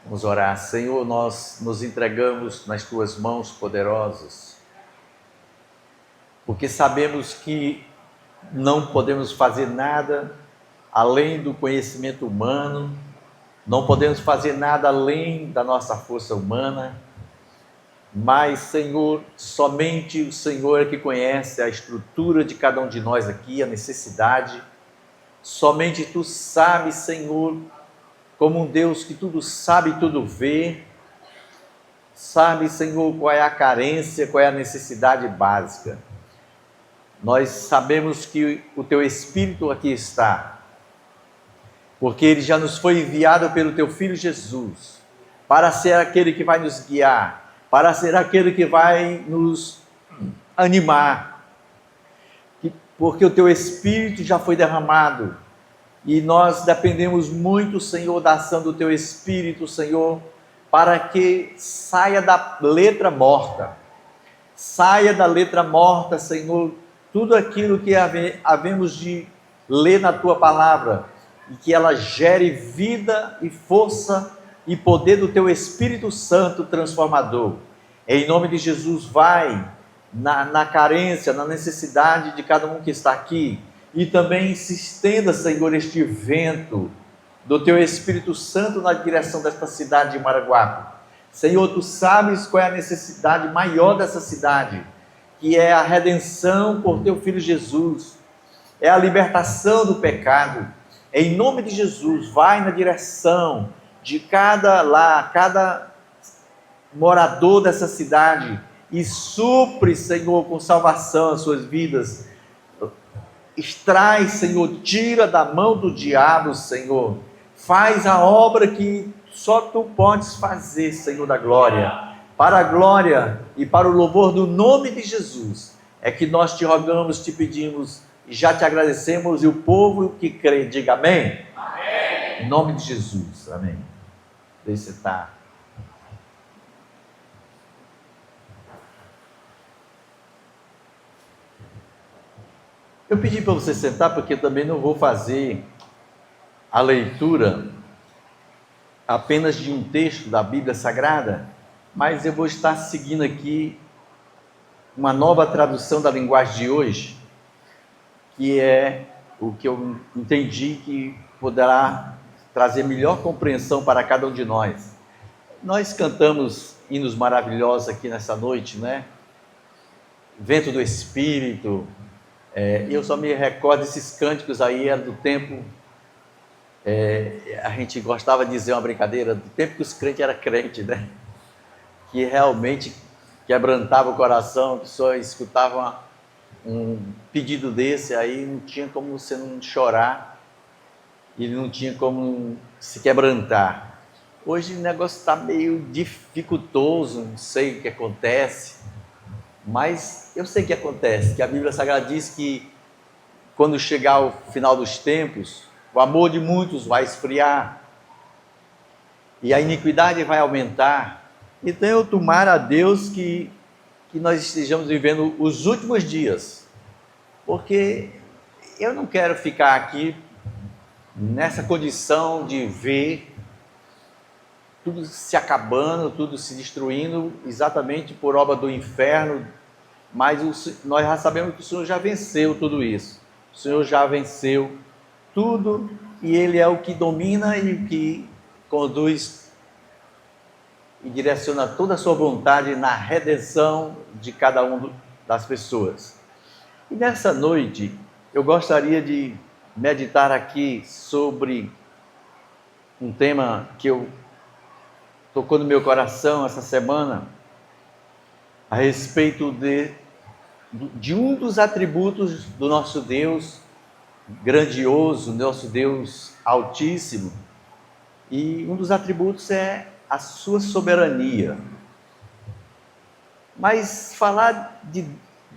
Vamos orar. Senhor, nós nos entregamos nas Tuas mãos poderosas, porque sabemos que não podemos fazer nada além do conhecimento humano, não podemos fazer nada além da nossa força humana, mas, Senhor, somente o Senhor é que conhece a estrutura de cada um de nós aqui, a necessidade. Somente Tu sabes, Senhor, como um Deus que tudo sabe e tudo vê, sabe, Senhor, qual é a carência, qual é a necessidade básica. Nós sabemos que o Teu Espírito aqui está, porque Ele já nos foi enviado pelo Teu Filho Jesus, para ser aquele que vai nos guiar, para ser aquele que vai nos animar, porque o Teu Espírito já foi derramado, e nós dependemos muito, Senhor, da ação do Teu Espírito, Senhor, para que saia da letra morta, Senhor, tudo aquilo que havemos de ler na Tua Palavra, e que ela gere vida e força e poder do Teu Espírito Santo transformador. Em nome de Jesus, vai na carência, na necessidade de cada um que está aqui, e também se estenda, Senhor, este vento do Teu Espírito Santo na direção desta cidade de Maraguape. Senhor, Tu sabes qual é a necessidade maior dessa cidade, que é a redenção por Teu Filho Jesus, é a libertação do pecado. Em nome de Jesus, vai na direção de cada morador dessa cidade e supre, Senhor, com salvação as suas vidas. Extrai, Senhor, tira da mão do diabo, Senhor. Faz a obra que só Tu podes fazer, Senhor da glória. Para a glória e para o louvor do nome de Jesus, é que nós te rogamos, te pedimos e já te agradecemos. E o povo que crê, diga amém. Amém. Em nome de Jesus, amém. Deixa você estar. Eu pedi para você sentar, porque eu também não vou fazer a leitura apenas de um texto da Bíblia Sagrada, mas eu vou estar seguindo aqui uma nova tradução da linguagem de hoje, que é o que eu entendi que poderá trazer melhor compreensão para cada um de nós. Nós cantamos hinos maravilhosos aqui nessa noite, né? Vento do Espírito. Eu só me recordo desses cânticos aí, era do tempo, a gente gostava de dizer uma brincadeira, do tempo que os crentes eram crentes, né? Que realmente quebrantava o coração, a pessoa escutava um pedido desse, aí não tinha como você não chorar, e não tinha como se quebrantar. Hoje o negócio está meio dificultoso, não sei o que acontece, mas eu sei o que acontece, que a Bíblia Sagrada diz que quando chegar o final dos tempos, o amor de muitos vai esfriar, e a iniquidade vai aumentar. Então eu tomar a Deus que nós estejamos vivendo os últimos dias, porque eu não quero ficar aqui nessa condição de ver tudo se acabando, tudo se destruindo, exatamente por obra do inferno, mas nós já sabemos que o Senhor já venceu tudo isso, o Senhor já venceu tudo, e Ele é o que domina e o que conduz e direciona toda a sua vontade na redenção de cada uma das pessoas. E nessa noite, eu gostaria de meditar aqui sobre um tema que tocou no meu coração essa semana, a respeito de um dos atributos do nosso Deus grandioso, nosso Deus altíssimo, e um dos atributos é a sua soberania. Mas falar de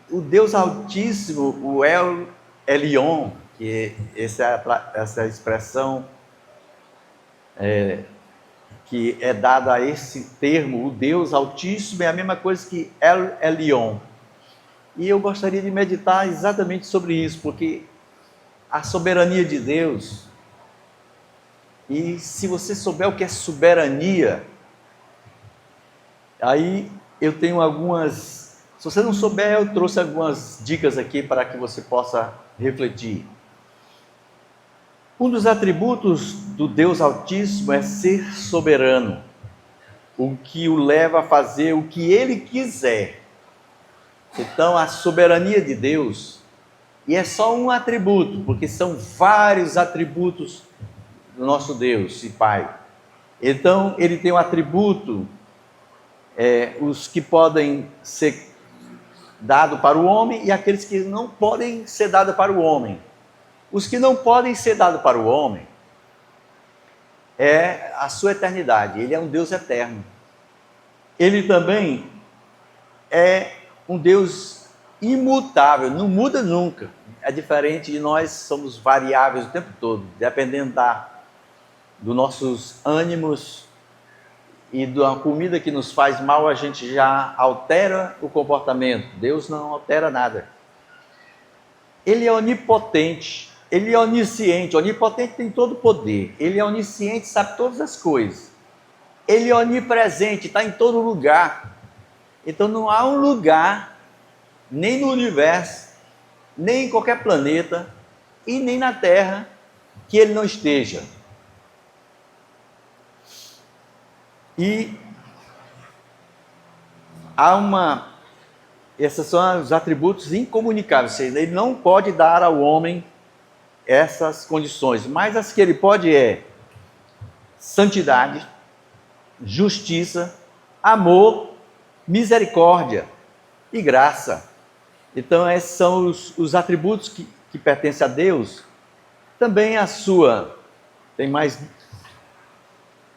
o Deus Altíssimo, o El Elyon, que essa expressão que é dada a esse termo, o Deus Altíssimo, é a mesma coisa que El Elyon. E eu gostaria de meditar exatamente sobre isso, porque a soberania de Deus E se você souber o que é soberania, aí eu tenho algumas... Se você não souber, eu trouxe algumas dicas aqui para que você possa refletir. Um dos atributos do Deus Altíssimo é ser soberano, o que o leva a fazer o que Ele quiser. Então, a soberania de Deus, e é só um atributo, porque são vários atributos do nosso Deus e Pai. Então, Ele tem um atributo, os que podem ser dados para o homem e aqueles que não podem ser dados para o homem. Os que não podem ser dados para o homem é a sua eternidade. Ele é um Deus eterno. Ele também é um Deus imutável, não muda nunca. É diferente de nós, somos variáveis o tempo todo, dependendo dos nossos ânimos e da comida que nos faz mal, a gente já altera o comportamento. Deus não altera nada. Ele é onipotente, Ele é onisciente. Onipotente tem todo o poder. Ele é onisciente, sabe todas as coisas. Ele é onipresente, está em todo lugar. Então não há um lugar, nem no universo, nem em qualquer planeta, e nem na Terra, que Ele não esteja. E esses são os atributos incomunicáveis. Ele não pode dar ao homem essas condições, mas as que ele pode é santidade, justiça, amor, misericórdia e graça. Então esses são os atributos que pertencem a Deus. Também tem mais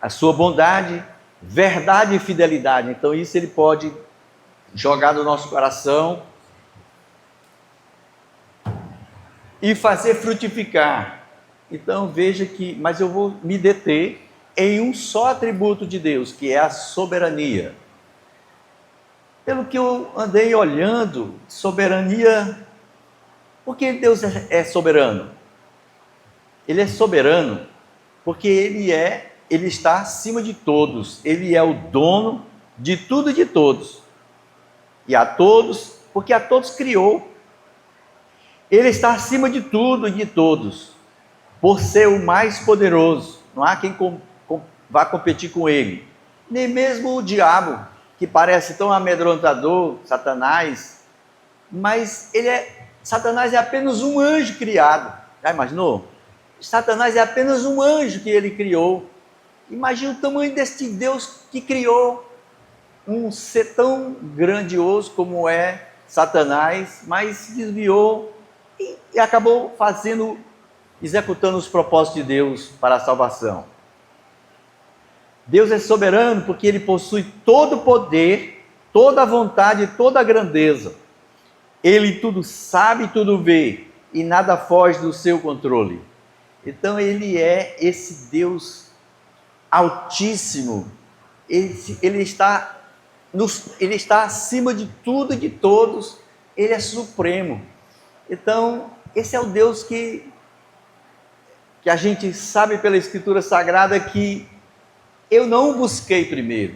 a sua bondade, verdade e fidelidade. Então isso Ele pode jogar no nosso coração e fazer frutificar. Então veja mas eu vou me deter em um só atributo de Deus, que é a soberania. Pelo que eu andei olhando, soberania, por que Deus é soberano? Ele é soberano porque Ele está acima de todos. Ele é o dono de tudo e de todos. E a todos, porque a todos criou. Ele está acima de tudo e de todos, por ser o mais poderoso. Não há quem vá competir com Ele. Nem mesmo o diabo, que parece tão amedrontador, Satanás. Mas Satanás é apenas um anjo criado. Já imaginou? Satanás é apenas um anjo que Ele criou. Imagina o tamanho deste Deus que criou um ser tão grandioso como é Satanás, mas se desviou e acabou executando os propósitos de Deus para a salvação. Deus é soberano porque Ele possui todo o poder, toda a vontade e toda a grandeza. Ele tudo sabe, tudo vê e nada foge do seu controle. Então Ele é esse Deus altíssimo. Ele está acima de tudo e de todos. Ele é supremo. Então esse é o Deus que a gente sabe pela Escritura Sagrada que eu não busquei primeiro.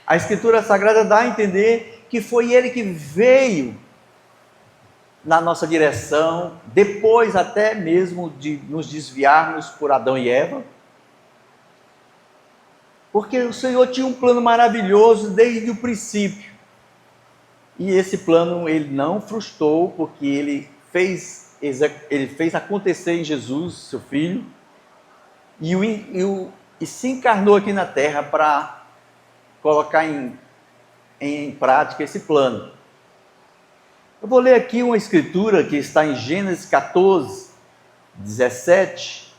A Escritura Sagrada dá a entender que foi Ele que veio na nossa direção, depois até mesmo de nos desviarmos por Adão e Eva, porque o Senhor tinha um plano maravilhoso desde o princípio, e esse plano Ele não frustrou, porque Ele fez acontecer em Jesus, seu Filho, e se encarnou aqui na terra para colocar em prática esse plano. Eu vou ler aqui uma escritura que está em Gênesis 14, 17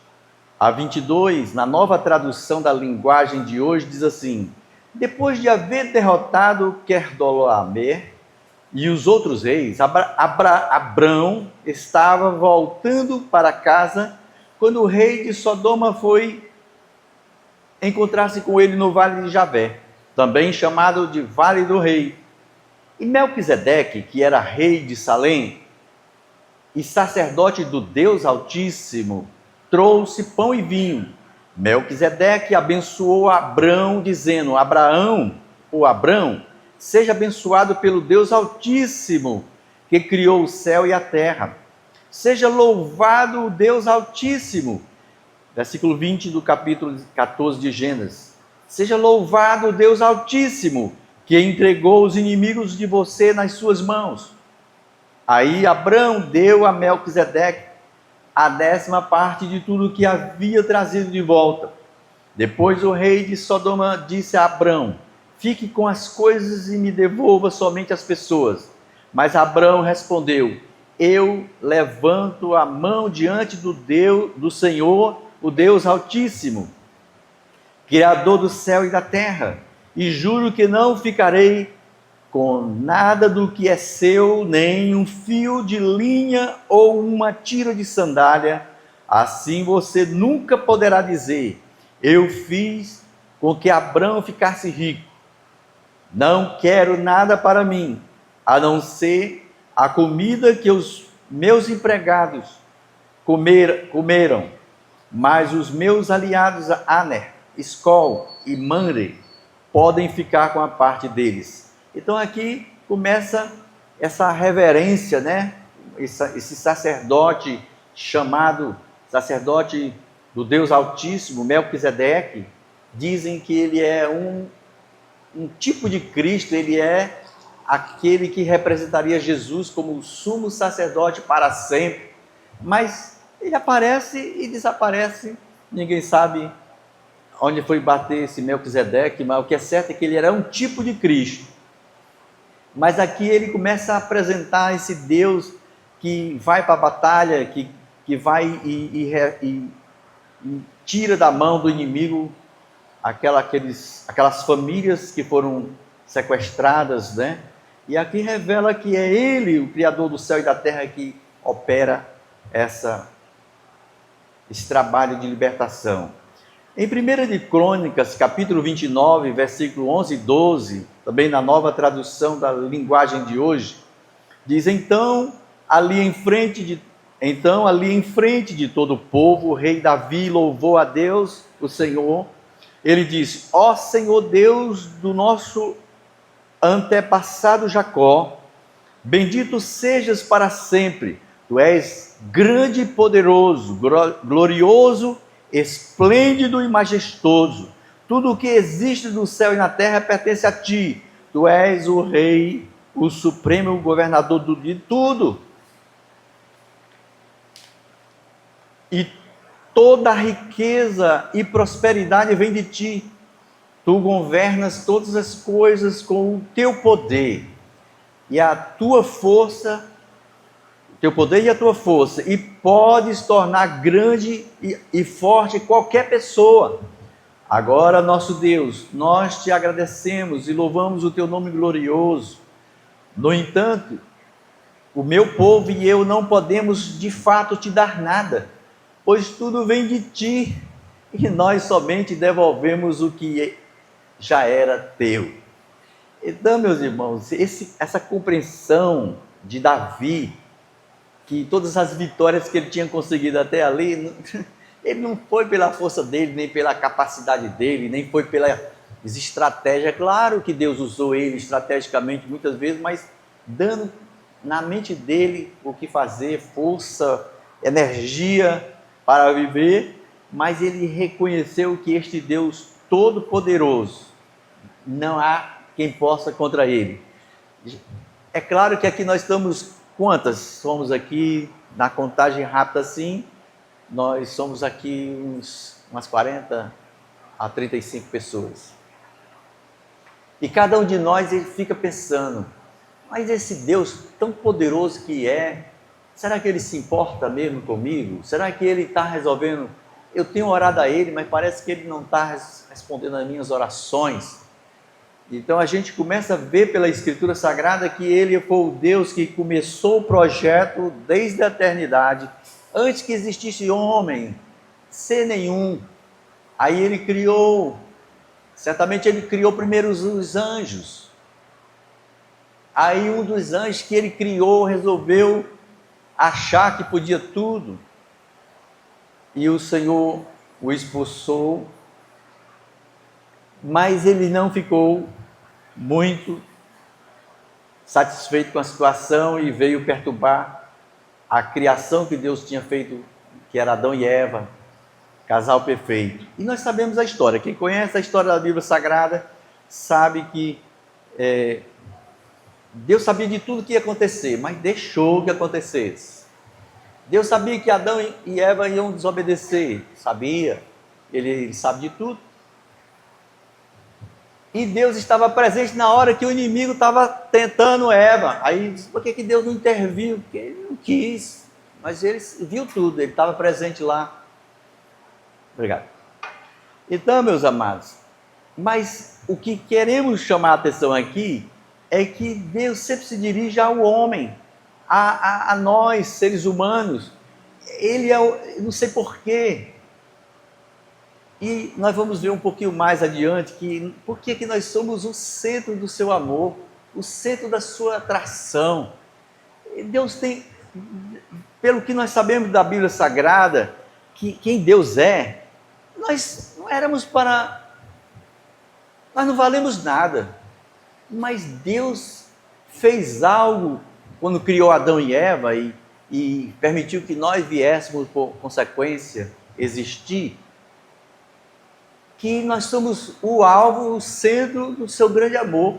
a 22, na nova tradução da linguagem de hoje, diz assim: depois de haver derrotado Querdolaomer e os outros reis, Abrão estava voltando para casa quando o rei de Sodoma foi encontrar-se com ele no Vale de Javé, também chamado de Vale do Rei. E Melquisedeque, que era rei de Salém e sacerdote do Deus Altíssimo, trouxe pão e vinho. Melquisedeque abençoou Abrão, dizendo: Abraão, seja abençoado pelo Deus Altíssimo, que criou o céu e a terra. Seja louvado o Deus Altíssimo. Versículo 20 do capítulo 14 de Gênesis. Seja louvado o Deus Altíssimo, que entregou os inimigos de você nas suas mãos. Aí Abrão deu a Melquisedeque a 10ª parte de tudo que havia trazido de volta. Depois o rei de Sodoma disse a Abrão: fique com as coisas e me devolva somente as pessoas. Mas Abrão respondeu: eu levanto a mão diante do Senhor, o Deus Altíssimo, Criador do céu e da terra, e juro que não ficarei com nada do que é seu, nem um fio de linha ou uma tira de sandália. Assim você nunca poderá dizer: eu fiz com que Abrão ficasse rico. Não quero nada para mim, a não ser a comida que os meus empregados comeram, mas os meus aliados Aner, Escol e Manre podem ficar com a parte deles. Então aqui começa essa reverência, né? Esse sacerdote chamado sacerdote do Deus Altíssimo, Melquisedeque. Dizem que ele é um tipo de Cristo, ele é aquele que representaria Jesus como o sumo sacerdote para sempre. Mas ele aparece e desaparece, ninguém sabe onde foi bater esse Melquisedeque, mas o que é certo é que ele era um tipo de Cristo. Mas aqui ele começa a apresentar esse Deus que vai para a batalha, que vai e tira da mão do inimigo aquelas famílias que foram sequestradas, né? E aqui revela que é ele, o Criador do céu e da terra, que opera esse trabalho de libertação. Em 1 de Crônicas, capítulo 29, versículo 11 e 12, também na nova tradução da linguagem de hoje, diz: Então ali em frente de todo o povo, o rei Davi louvou a Deus, o Senhor. Ele diz: ó Senhor Deus do nosso antepassado Jacó, bendito sejas para sempre. Tu és grande e poderoso, glorioso, esplêndido e majestoso. Tudo o que existe no céu e na terra pertence a ti. Tu és o rei, o supremo governador de tudo. E toda a riqueza e prosperidade vem de ti. Tu governas todas as coisas com o teu poder e a tua força, e podes tornar grande e forte qualquer pessoa. Agora, nosso Deus, nós te agradecemos e louvamos o teu nome glorioso. No entanto, o meu povo e eu não podemos de fato te dar nada, pois tudo vem de ti e nós somente devolvemos o que já era teu. Então, meus irmãos, essa compreensão de Davi, que todas as vitórias que ele tinha conseguido até ali, ele não foi pela força dele, nem pela capacidade dele, nem foi pelas estratégias. Claro que Deus usou ele estrategicamente muitas vezes, mas dando na mente dele o que fazer, força, energia para viver. Mas ele reconheceu que este Deus Todo-Poderoso, não há quem possa contra ele. É claro que aqui nós estamos, quantas? Somos aqui, na contagem rápida assim, nós somos aqui umas 40 a 35 pessoas. E cada um de nós ele fica pensando: mas esse Deus tão poderoso que é, será que ele se importa mesmo comigo? Será que ele está resolvendo? Eu tenho orado a ele, mas parece que ele não está respondendo às minhas orações. Então a gente começa a ver pela Escritura Sagrada que ele foi o Deus que começou o projeto desde a eternidade, antes que existisse homem, ser nenhum. Aí ele criou, certamente ele criou primeiro os anjos. Aí um dos anjos que ele criou resolveu achar que podia tudo. E o Senhor o expulsou, mas ele não ficou muito satisfeito com a situação e veio perturbar a criação que Deus tinha feito, que era Adão e Eva, casal perfeito. E nós sabemos a história. Quem conhece a história da Bíblia Sagrada sabe que Deus sabia de tudo que ia acontecer, mas deixou que acontecesse. Deus sabia que Adão e Eva iam desobedecer, sabia, ele sabe de tudo. E Deus estava presente na hora que o inimigo estava tentando Eva. Aí disse, por que Deus não interviu? Porque ele não quis, mas ele viu tudo, ele estava presente lá. Obrigado. Então, meus amados, mas o que queremos chamar a atenção aqui é que Deus sempre se dirige ao homem, a nós, seres humanos. Ele não sei porquê. E nós vamos ver um pouquinho mais adiante por que nós somos o centro do seu amor, o centro da sua atração. Deus tem, pelo que nós sabemos da Bíblia Sagrada, que quem Deus é, nós não éramos nós não valemos nada, mas Deus fez algo quando criou Adão e Eva e permitiu que nós viéssemos, por consequência, existir, que nós somos o alvo, o centro do seu grande amor.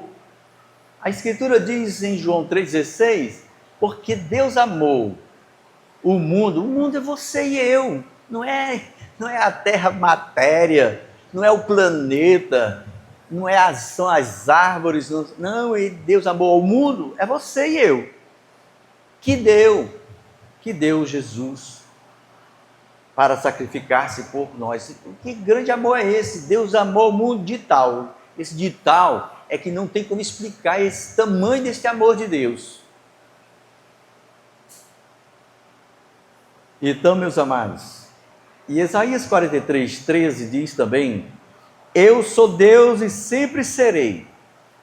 A Escritura diz em João 3,16, porque Deus amou o mundo é você e eu, não é a terra matéria, não é o planeta, são as árvores, não, Deus amou o mundo, é você e eu, que deu Jesus para sacrificar-se por nós. Que grande amor é esse? Deus amou o mundo de tal. Esse de tal é que não tem como explicar esse tamanho deste amor de Deus. Então, meus amados, e Isaías 43:13 diz também, eu sou Deus e sempre serei.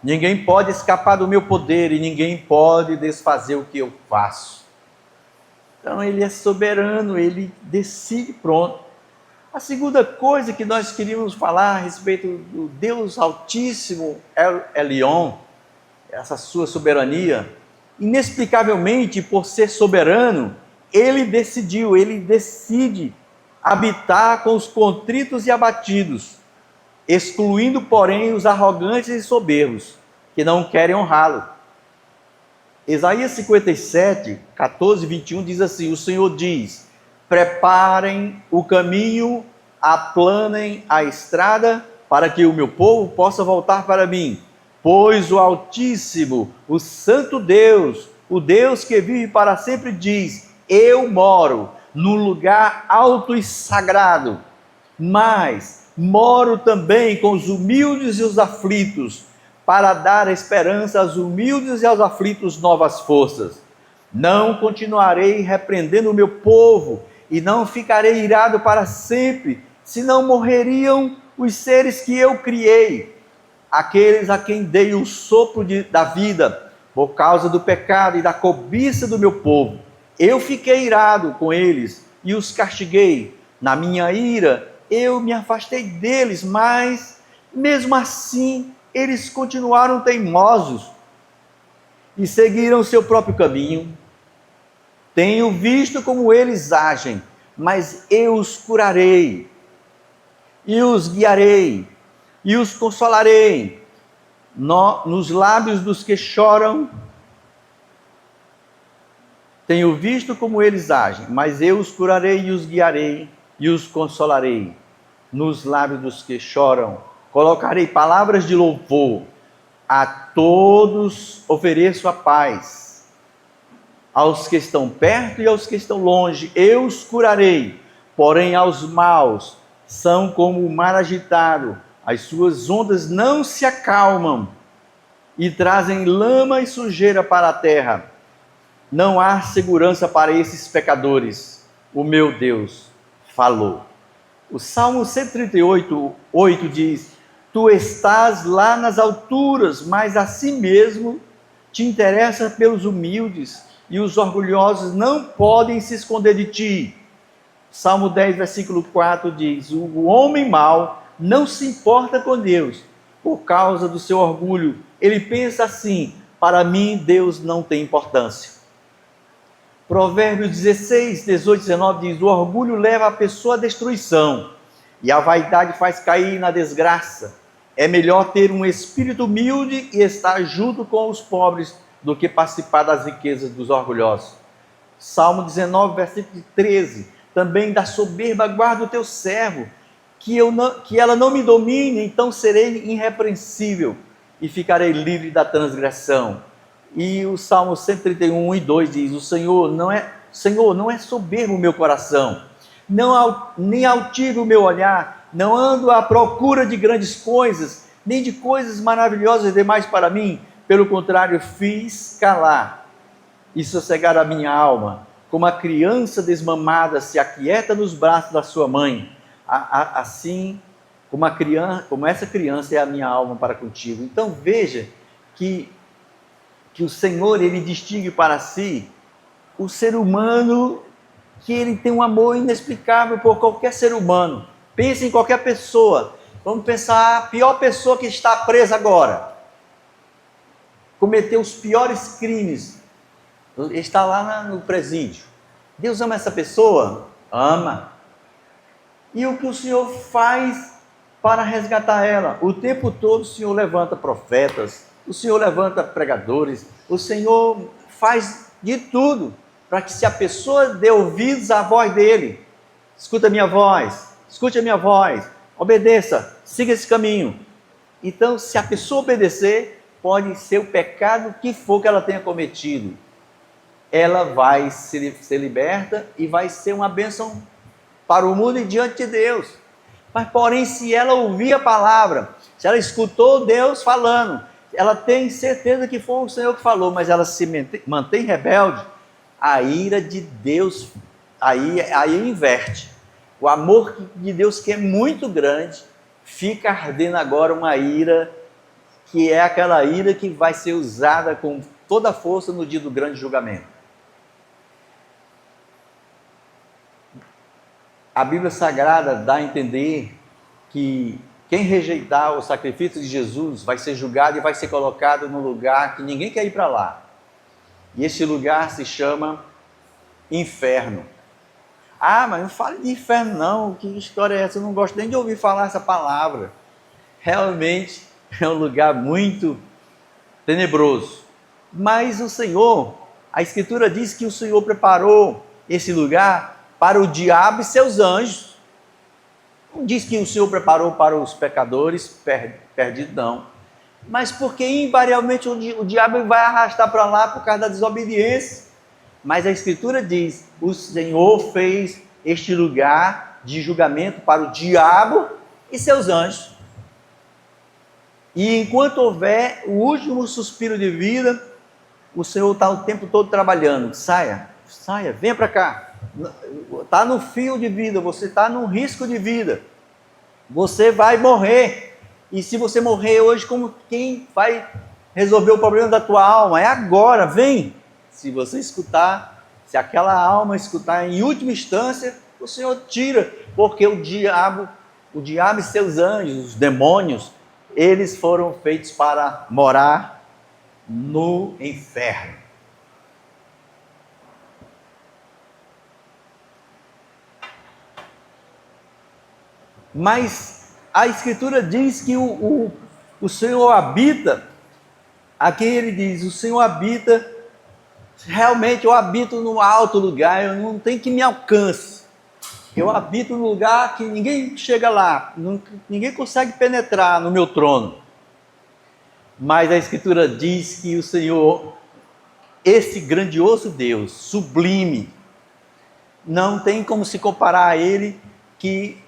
Ninguém pode escapar do meu poder e ninguém pode desfazer o que eu faço. Então ele é soberano, ele decide, pronto. A segunda coisa que nós queríamos falar a respeito do Deus Altíssimo, El Elyon, essa sua soberania, inexplicavelmente por ser soberano, ele decide habitar com os contritos e abatidos, excluindo, porém, os arrogantes e soberbos, que não querem honrá-lo. Isaías 57:14-21 diz assim, o Senhor diz, preparem o caminho, aplanem a estrada, para que o meu povo possa voltar para mim. Pois o Altíssimo, o Santo Deus, o Deus que vive para sempre diz, eu moro num lugar alto e sagrado, mas moro também com os humildes e os aflitos, para dar esperança aos humildes e aos aflitos novas forças. Não continuarei repreendendo o meu povo, e não ficarei irado para sempre, senão morreriam os seres que eu criei, aqueles a quem dei o sopro da vida, por causa do pecado e da cobiça do meu povo. Eu fiquei irado com eles e os castiguei. Na minha ira, eu me afastei deles, mas, mesmo assim, eles continuaram teimosos e seguiram seu próprio caminho. Tenho visto como eles agem, mas eu os curarei, e os guiarei, e os consolarei. Nos lábios dos que choram, tenho visto como eles agem, mas eu os curarei e os guiarei, e os consolarei. Nos lábios dos que choram, colocarei palavras de louvor. A todos ofereço a paz. Aos que estão perto e aos que estão longe, eu os curarei. Porém, aos maus, são como o mar agitado. As suas ondas não se acalmam e trazem lama e sujeira para a terra. Não há segurança para esses pecadores. O meu Deus falou. O Salmo 138:8 diz, tu estás lá nas alturas, mas a si mesmo te interessa pelos humildes, e os orgulhosos não podem se esconder de ti. Salmo 10, versículo 4 diz: o homem mau não se importa com Deus por causa do seu orgulho. Ele pensa assim: para mim Deus não tem importância. Provérbios 16, 18, 19 diz: o orgulho leva a pessoa à destruição e a vaidade faz cair na desgraça. É melhor ter um espírito humilde e estar junto com os pobres do que participar das riquezas dos orgulhosos. Salmo 19, versículo 13: também da soberba guarda o teu servo, que ela não me domine, então serei irrepreensível e ficarei livre da transgressão. E o Salmo 131, 1 e 2 diz: o Senhor não é soberbo o meu coração, nem altivo o meu olhar, não ando à procura de grandes coisas, nem de coisas maravilhosas demais para mim. Pelo contrário, fiz calar e sossegar a minha alma, como a criança desmamada se aquieta nos braços da sua mãe. Assim como essa criança é a minha alma para contigo. Então veja que o Senhor, ele distingue para si o ser humano, que ele tem um amor inexplicável por qualquer ser humano. Pense em qualquer pessoa. Vamos pensar a pior pessoa que está presa agora. Cometeu os piores crimes. Está lá no presídio. Deus ama essa pessoa? Ama. E o que o Senhor faz para resgatar ela? O tempo todo o Senhor levanta profetas, o Senhor levanta pregadores, o Senhor faz de tudo para que, se a pessoa dê ouvidos à voz dele, escuta a minha voz, escute a minha voz, obedeça, siga esse caminho. Então, se a pessoa obedecer, pode ser o pecado que for que ela tenha cometido, ela vai ser liberta e vai ser uma bênção para o mundo e diante de Deus. Mas, porém, se ela ouvir a palavra, se ela escutou Deus falando, ela tem certeza que foi o Senhor que falou, mas ela se mantém rebelde, a ira de Deus aí inverte. O amor de Deus, que é muito grande, fica ardendo agora uma ira, que é aquela ira que vai ser usada com toda a força no dia do grande julgamento. A Bíblia Sagrada dá a entender que quem rejeitar o sacrifício de Jesus vai ser julgado e vai ser colocado num lugar que ninguém quer ir para lá. E esse lugar se chama inferno. Ah, mas não fale de inferno não, que história é essa? Eu não gosto nem de ouvir falar essa palavra. Realmente é um lugar muito tenebroso. Mas o Senhor, a Escritura diz que o Senhor preparou esse lugar para o diabo e seus anjos. Não diz que o Senhor preparou para os pecadores perdidos, não. Mas porque invariavelmente o diabo vai arrastar para lá por causa da desobediência. Mas a Escritura diz: o Senhor fez este lugar de julgamento para o diabo e seus anjos. E enquanto houver o último suspiro de vida, o Senhor está o tempo todo trabalhando. Saia, venha para cá. Está no fio de vida, você está no risco de vida. Você vai morrer. E se você morrer hoje, como quem vai resolver o problema da tua alma? É agora, vem. Se você escutar, se aquela alma escutar em última instância, o Senhor tira, porque o diabo e seus anjos, os demônios, eles foram feitos para morar no inferno. Mas a Escritura diz que o Senhor habita, aqui ele diz: o Senhor habita, realmente eu habito num alto lugar, eu não tenho que me alcance. Eu habito num lugar que ninguém chega lá, ninguém consegue penetrar no meu trono. Mas a Escritura diz que o Senhor, esse grandioso Deus, sublime, não tem como se comparar a Ele, que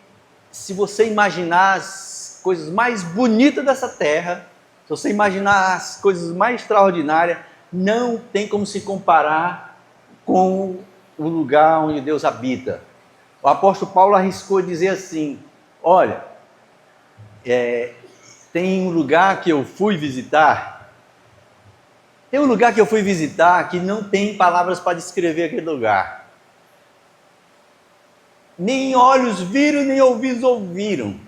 se você imaginar as coisas mais bonitas dessa terra, se você imaginar as coisas mais extraordinárias, não tem como se comparar com o lugar onde Deus habita. O apóstolo Paulo arriscou dizer assim: olha, tem um lugar que eu fui visitar, que não tem palavras para descrever aquele lugar. nem olhos viram, nem ouvidos ouviram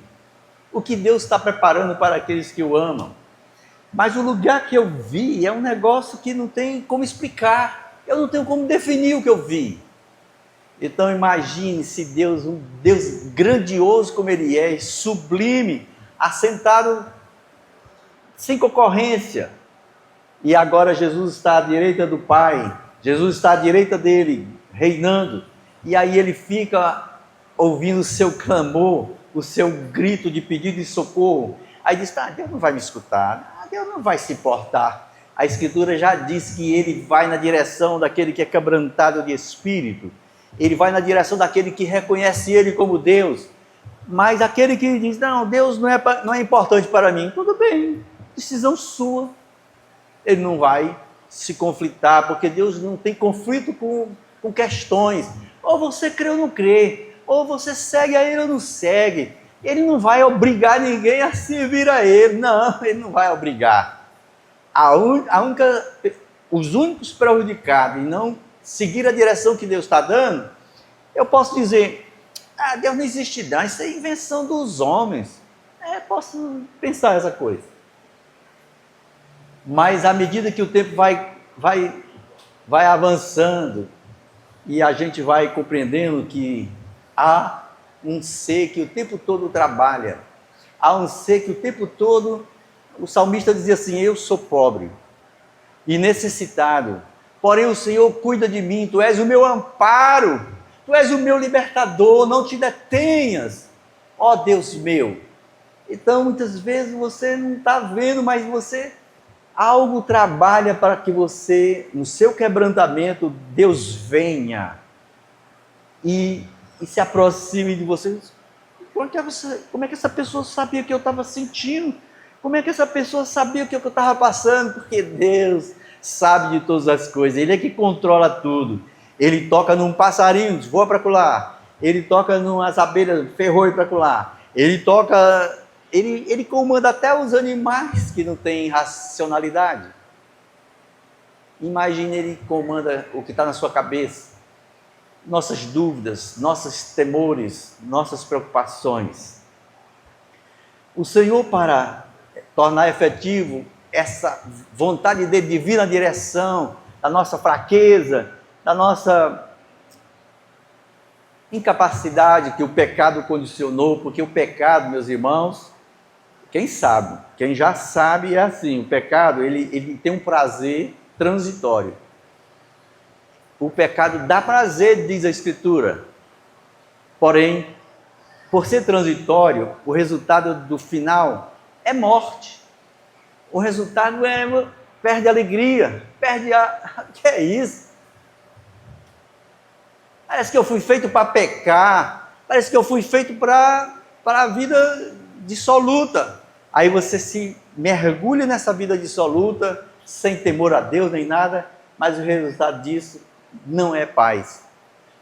o que Deus está preparando para aqueles que o amam. Mas o lugar que eu vi é um negócio que não tem como explicar. Eu não tenho como definir o que eu vi. Então imagine se Deus, um Deus grandioso como Ele é, sublime, assentado sem concorrência. E agora Jesus está à direita do Pai, Jesus está à direita dele, reinando. E aí ele fica ouvindo o seu clamor, o seu grito de pedido de socorro. Aí diz, Deus não vai me escutar, Deus não vai se importar. A Escritura já diz que ele vai na direção daquele que é quebrantado de espírito. Ele vai na direção daquele que reconhece ele como Deus. Mas aquele que diz, não, Deus não é importante para mim, tudo bem, decisão sua. Ele não vai se conflitar, porque Deus não tem conflito com questões. Ou você crê ou não crê, ou você segue a Ele ou não segue. Ele não vai obrigar ninguém a servir a Ele, não, Ele não vai obrigar. Os únicos prejudicados em não seguir a direção que Deus está dando, eu posso dizer, Deus não existe não, isso é invenção dos homens. Posso pensar essa coisa. Mas à medida que o tempo vai avançando e a gente vai compreendendo que há um ser que o tempo todo trabalha, há um ser que o tempo todo, o salmista dizia assim, eu sou pobre e necessitado, porém o Senhor cuida de mim, Tu és o meu amparo, Tu és o meu libertador, não te detenhas, ó Deus meu. Então muitas vezes você não está vendo, mas algo trabalha para que você, no seu quebrantamento, Deus venha e se aproxime de você. Como é que essa pessoa sabia o que eu estava sentindo? Como é que essa pessoa sabia o que eu estava passando? Porque Deus sabe de todas as coisas, Ele é que controla tudo. Ele toca num passarinho, voa para lá. Ele toca numas abelhas, ferrou para lá. Ele toca... Ele comanda até os animais que não têm racionalidade. Imagine Ele comanda o que está na sua cabeça. Nossas dúvidas, nossos temores, nossas preocupações. O Senhor, para tornar efetivo essa vontade dele de vir na direção da nossa fraqueza, da nossa incapacidade que o pecado condicionou, porque o pecado, meus irmãos, quem sabe, quem já sabe é assim, o pecado ele tem um prazer transitório. O pecado dá prazer, diz a Escritura, porém, por ser transitório, o resultado do final é morte. O resultado perde a alegria, que é isso? Parece que eu fui feito para pecar, parece que eu fui feito para a vida dissoluta. Aí você se mergulha nessa vida dissoluta, sem temor a Deus nem nada, mas o resultado disso não é paz.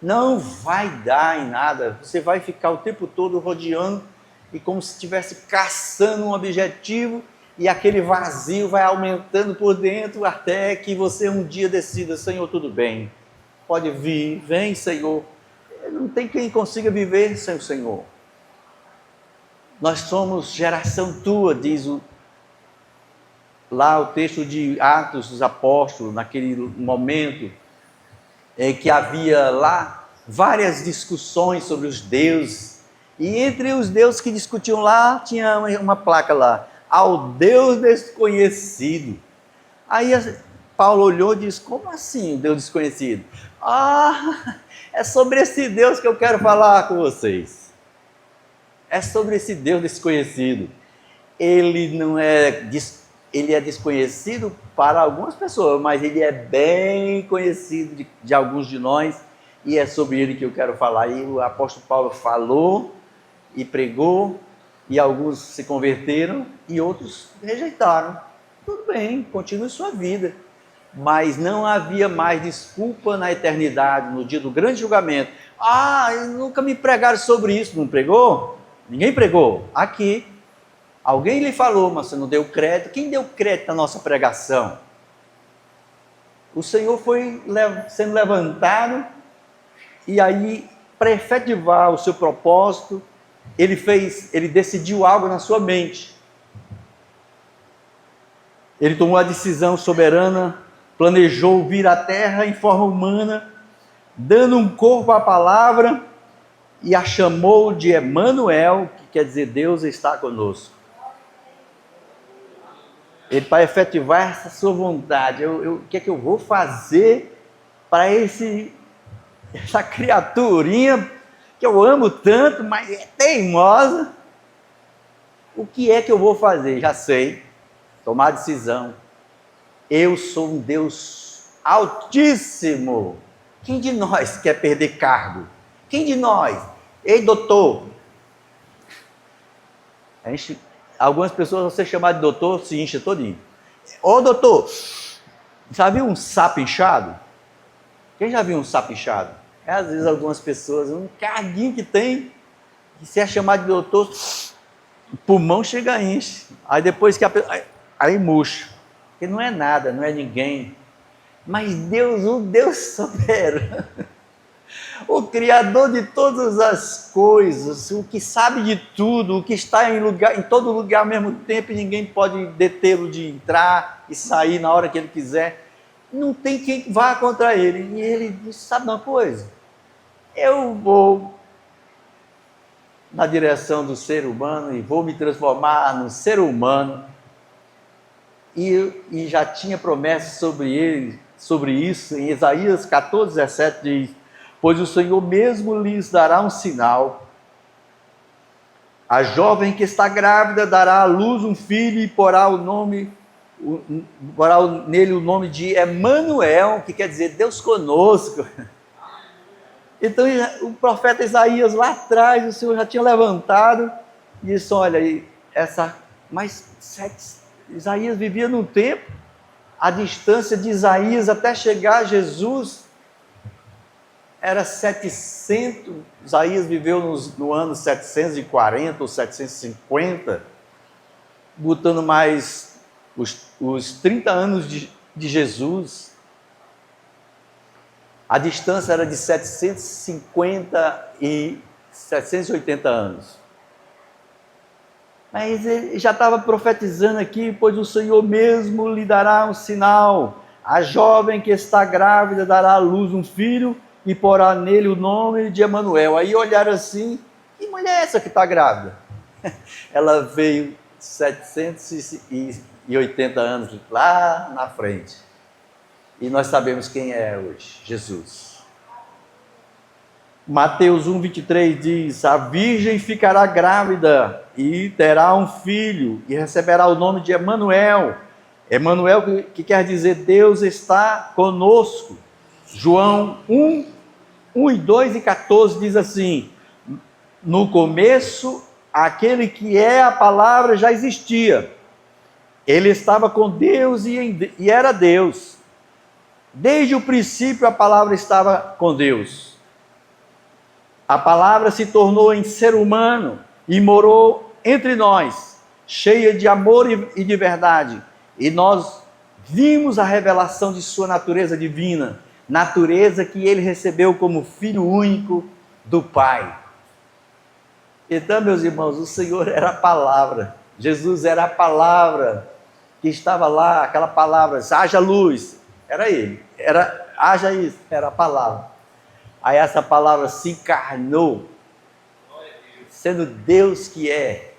Não vai dar em nada, você vai ficar o tempo todo rodeando e como se estivesse caçando um objetivo e aquele vazio vai aumentando por dentro até que você um dia decida, Senhor, tudo bem, pode vir, vem Senhor. Não tem quem consiga viver sem o Senhor. Nós somos geração tua, diz lá o texto de Atos dos Apóstolos, naquele momento em que havia lá várias discussões sobre os deuses, e entre os deuses que discutiam lá, tinha uma placa lá, ao Deus desconhecido. Aí Paulo olhou e disse, como assim o Deus desconhecido? É sobre esse Deus que eu quero falar com vocês. É sobre esse Deus desconhecido. Ele é desconhecido para algumas pessoas, mas ele é bem conhecido de alguns de nós, e é sobre ele que eu quero falar. E o apóstolo Paulo falou e pregou, e alguns se converteram e outros rejeitaram. Tudo bem, continue sua vida. Mas não havia mais desculpa na eternidade, no dia do grande julgamento. Nunca me pregaram sobre isso. Não pregou? Ninguém pregou. Aqui, alguém lhe falou, mas você não deu crédito. Quem deu crédito à nossa pregação? O Senhor foi sendo levantado, e aí para efetivar o seu propósito, ele decidiu algo na sua mente. Ele tomou a decisão soberana, planejou vir à terra em forma humana, dando um corpo à palavra, e a chamou de Emanuel, que quer dizer Deus está conosco. Ele, para efetivar essa sua vontade, o que é que eu vou fazer para essa criaturinha que eu amo tanto, mas é teimosa? O que é que eu vou fazer? Já sei, tomar a decisão. Eu sou um Deus altíssimo. Quem de nós quer perder cargo? Quem de nós? Ei, doutor. Algumas pessoas, você chamar de doutor, se incha todinho. Ô, doutor, já viu um sapo inchado? Quem já viu um sapo inchado? Às vezes algumas pessoas, um carguinho que tem, que se é chamado de doutor, o pulmão chega a enche. Aí depois que aí murcha. Porque não é nada, não é ninguém. Mas Deus, o Deus soberano, o Criador de todas as coisas, o que sabe de tudo, o que está em todo lugar ao mesmo tempo e ninguém pode detê-lo de entrar e sair na hora que ele quiser, não tem quem vá contra ele. E ele disse, sabe uma coisa? Eu vou na direção do ser humano e vou me transformar no ser humano. E já tinha promessa sobre ele, sobre isso, em Isaías 14, 17 diz, pois o Senhor mesmo lhes dará um sinal. A jovem que está grávida dará à luz um filho e porá nele o nome de Emanuel, que quer dizer Deus conosco. Então o profeta Isaías lá atrás, o Senhor já tinha levantado e disse, olha, Isaías vivia num tempo, a distância de Isaías até chegar a Jesus era 700, Isaías viveu no ano 740 ou 750, botando mais os 30 anos de Jesus. A distância era de 750 e 780 anos. Mas ele já estava profetizando aqui, pois o Senhor mesmo lhe dará um sinal. A jovem que está grávida dará à luz um filho e porá nele o nome de Emanuel. Aí olharam assim, que mulher é essa que está grávida? Ela veio 780 anos lá na frente. E nós sabemos quem é hoje, Jesus. Mateus 1,23 diz, a virgem ficará grávida e terá um filho e receberá o nome de Emanuel. Emanuel que quer dizer Deus está conosco. João 1 e 2 e 14 diz assim, no começo aquele que é a palavra já existia. Ele estava com Deus e era Deus. Desde o princípio a palavra estava com Deus. A palavra se tornou em ser humano e morou entre nós, cheia de amor e de verdade. E nós vimos a revelação de sua natureza divina, natureza que ele recebeu como filho único do Pai. Então, meus irmãos, o Senhor era a palavra. Jesus era a palavra que estava lá, aquela palavra, haja luz, era ele. Haja isso, era a palavra. Aí essa palavra se encarnou, sendo Deus que é,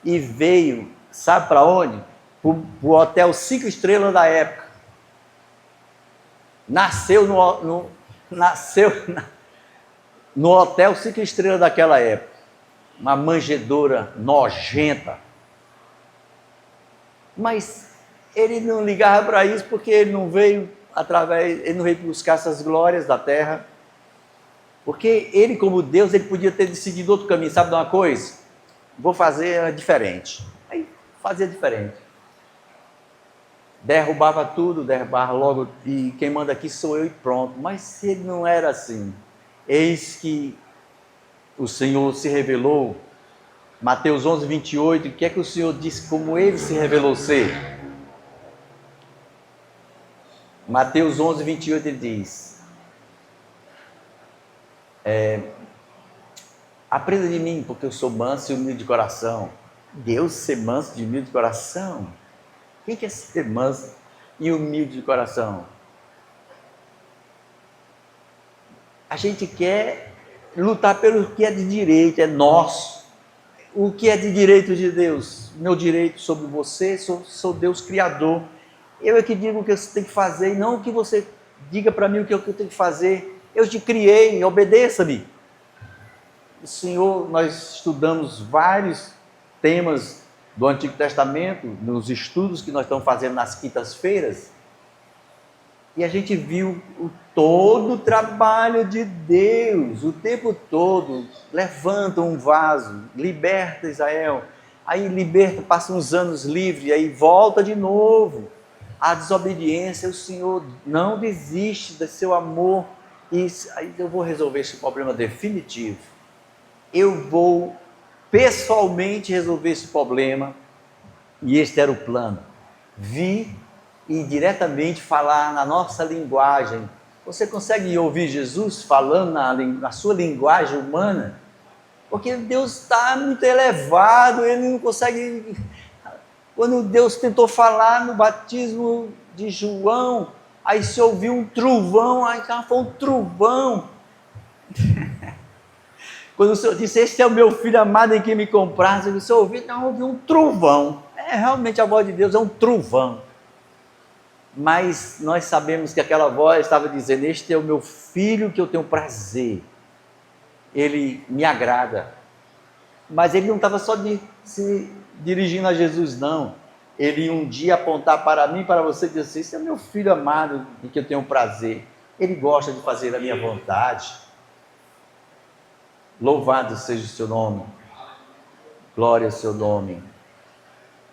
e veio, sabe para onde? Para o hotel 5 estrelas da época. Nasceu no hotel 5 estrelas daquela época. Uma manjedoura nojenta. Mas ele não ligava para isso porque ele não veio buscar essas glórias da terra. Porque ele, como Deus, ele podia ter decidido outro caminho. Sabe de uma coisa? Vou fazer diferente. Aí fazia diferente. Derrubava tudo, derrubava logo, e quem manda aqui sou eu e pronto. Mas ele não era assim. Eis que o Senhor se revelou. Mateus 11, 28, o que é que o Senhor disse como ele se revelou ser? Mateus 11, 28, ele diz... Aprenda de mim, porque eu sou manso e humilde de coração. Deus ser manso e humilde de coração? Quem quer ser manso e humilde de coração? A gente quer lutar pelo que é de direito, é nosso. O que é de direito de Deus? Meu direito sobre você, sou Deus Criador. Eu é que digo o que você tem que fazer, e não o que você diga para mim o que eu tenho que fazer. Eu te criei, obedeça-me. O Senhor, nós estudamos vários temas do Antigo Testamento, nos estudos que nós estamos fazendo nas quintas-feiras, e a gente viu todo o trabalho de Deus, o tempo todo. Levanta um vaso, liberta Israel, aí liberta, passa uns anos livre, aí volta de novo. A desobediência, o Senhor não desiste do seu amor, e aí eu vou resolver esse problema definitivo. Eu vou pessoalmente resolver esse problema, e este era o plano. Vir e diretamente falar na nossa linguagem. Você consegue ouvir Jesus falando na sua linguagem humana? Porque Deus está muito elevado, ele não consegue. Quando Deus tentou falar no batismo de João, aí se ouviu um trovão, aí foi um trovão. Quando o Senhor disse, este é o meu filho amado em quem me compraste, você ouviu? Não, ouviu um trovão. Realmente a voz de Deus é um trovão. Mas nós sabemos que aquela voz estava dizendo, este é o meu filho que eu tenho prazer, ele me agrada. Mas ele não estava só se dirigindo a Jesus, não. Ele ia um dia apontar para mim, para você, e dizer assim, este é o meu filho amado em que eu tenho prazer, ele gosta de fazer a minha vontade. Louvado seja o seu nome, glória ao seu nome.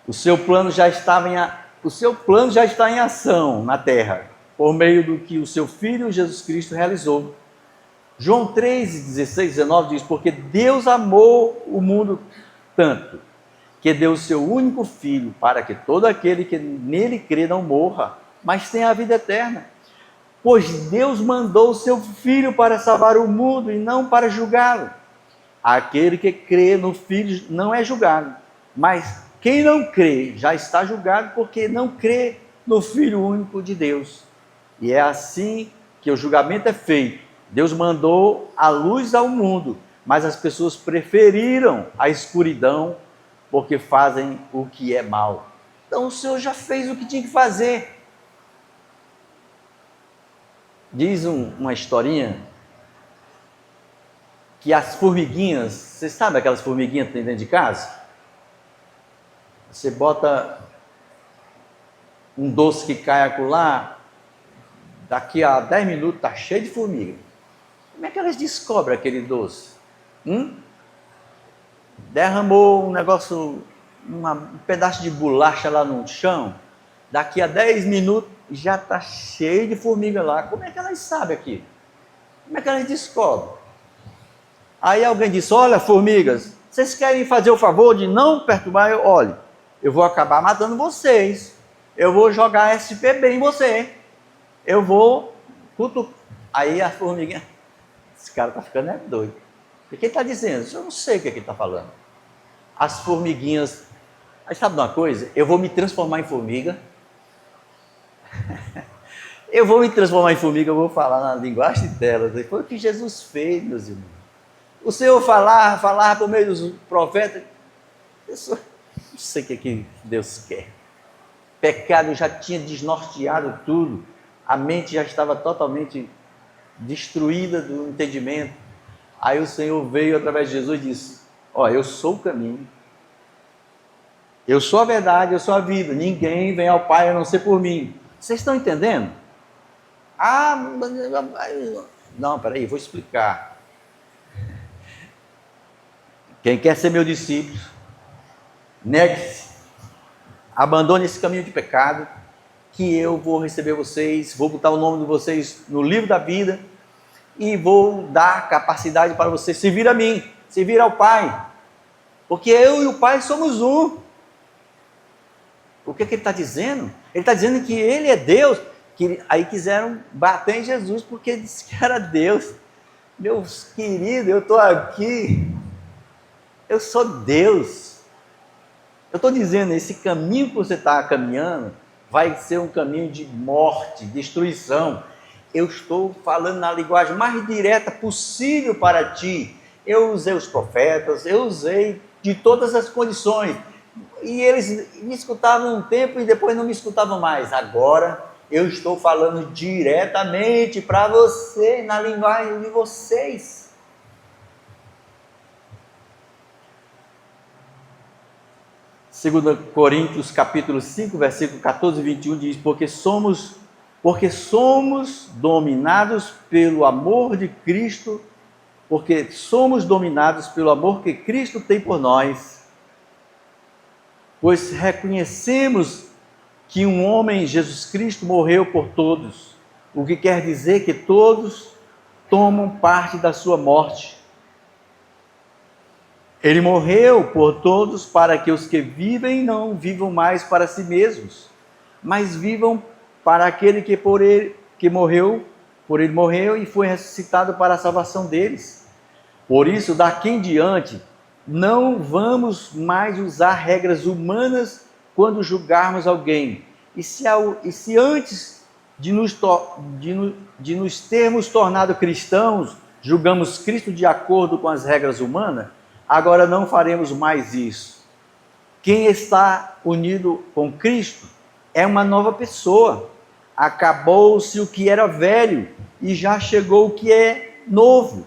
O seu plano já está em ação na terra, por meio do que o seu Filho Jesus Cristo realizou. João 3, 16, 19 diz, porque Deus amou o mundo tanto, que deu o seu único Filho, para que todo aquele que nele crê não morra, mas tenha a vida eterna. Pois Deus mandou o seu Filho para salvar o mundo e não para julgá-lo. Aquele que crê no Filho não é julgado, mas quem não crê já está julgado porque não crê no Filho único de Deus. E é assim que o julgamento é feito. Deus mandou a luz ao mundo, mas as pessoas preferiram a escuridão porque fazem o que é mal. Então o Senhor já fez o que tinha que fazer. Diz uma historinha que as formiguinhas, você sabe aquelas formiguinhas que tem dentro de casa? Você bota um doce que cai acolá, daqui a 10 minutos está cheio de formiga. Como é que elas descobrem aquele doce? Derramou um negócio, um pedaço de bolacha lá no chão, daqui a 10 minutos já está cheio de formiga lá. Como é que elas sabem aquilo? Como é que elas descobrem? Aí alguém disse, olha formigas, vocês querem fazer o favor de não perturbar? Olha, eu vou acabar matando vocês, eu vou jogar SPB em você, eu vou... Aí a formiguinha, esse cara está ficando doido. O que ele está dizendo? Eu não sei o que ele está falando. As formiguinhas, aí sabe de uma coisa? Eu vou me transformar em formiga, eu vou falar na linguagem delas, foi o que Jesus fez, meus irmãos. O Senhor falava por meio dos profetas, eu não sei o que Deus quer. Pecado já tinha desnorteado tudo, a mente já estava totalmente destruída do entendimento. Aí o Senhor veio através de Jesus e disse, eu sou o caminho, eu sou a verdade, eu sou a vida, ninguém vem ao Pai a não ser por mim. Vocês estão entendendo? Não, peraí, vou explicar. Quem quer ser meu discípulo, negue-se, abandone esse caminho de pecado, que eu vou receber vocês, vou botar o nome de vocês no livro da vida e vou dar capacidade para vocês servir a mim, servir ao Pai, porque eu e o Pai somos um. O que ele está dizendo? Ele está dizendo que ele é Deus, que aí quiseram bater em Jesus porque ele disse que era Deus. Meus queridos, eu estou aqui Eu sou Deus. Eu estou dizendo, esse caminho que você está caminhando vai ser um caminho de morte, destruição. Eu estou falando na linguagem mais direta possível para ti. Eu usei os profetas, eu usei de todas as condições. E eles me escutavam um tempo e depois não me escutavam mais. Agora eu estou falando diretamente para você, na linguagem de vocês. 2 Coríntios capítulo 5, versículo 14 e 21 diz: porque somos dominados pelo amor de Cristo, porque somos dominados pelo amor que Cristo tem por nós, pois reconhecemos que um homem, Jesus Cristo, morreu por todos, o que quer dizer que todos tomam parte da sua morte. Ele morreu por todos para que os que vivem não vivam mais para si mesmos, mas vivam para aquele que por ele morreu e foi ressuscitado para a salvação deles. Por isso, daqui em diante, não vamos mais usar regras humanas quando julgarmos alguém. E se antes de nos termos tornado cristãos, julgamos Cristo de acordo com as regras humanas, agora não faremos mais isso. Quem está unido com Cristo é uma nova pessoa. Acabou-se o que era velho e já chegou o que é novo.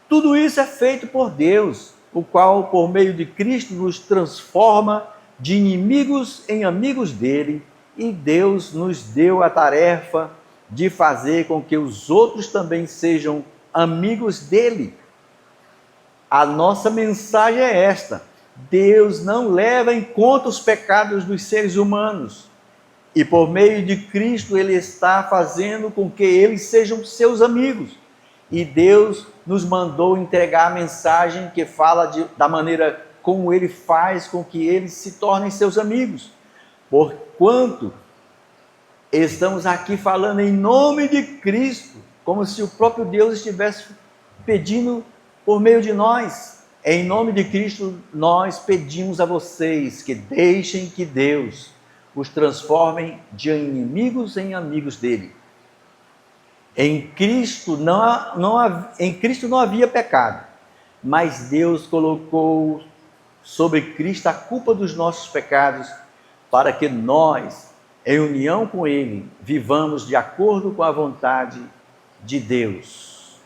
Tudo isso é feito por Deus, o qual, por meio de Cristo, nos transforma de inimigos em amigos dele, e Deus nos deu a tarefa de fazer com que os outros também sejam amigos dele. A nossa mensagem é esta: Deus não leva em conta os pecados dos seres humanos, e por meio de Cristo Ele está fazendo com que eles sejam seus amigos. E Deus nos mandou entregar a mensagem que fala da maneira como Ele faz com que eles se tornem seus amigos. Porquanto estamos aqui falando em nome de Cristo, como se o próprio Deus estivesse pedindo por meio de nós. Em nome de Cristo, nós pedimos a vocês que deixem que Deus os transforme de inimigos em amigos dele. Em Cristo não havia pecado, mas Deus colocou sobre Cristo a culpa dos nossos pecados, para que nós, em união com Ele, vivamos de acordo com a vontade de Deus.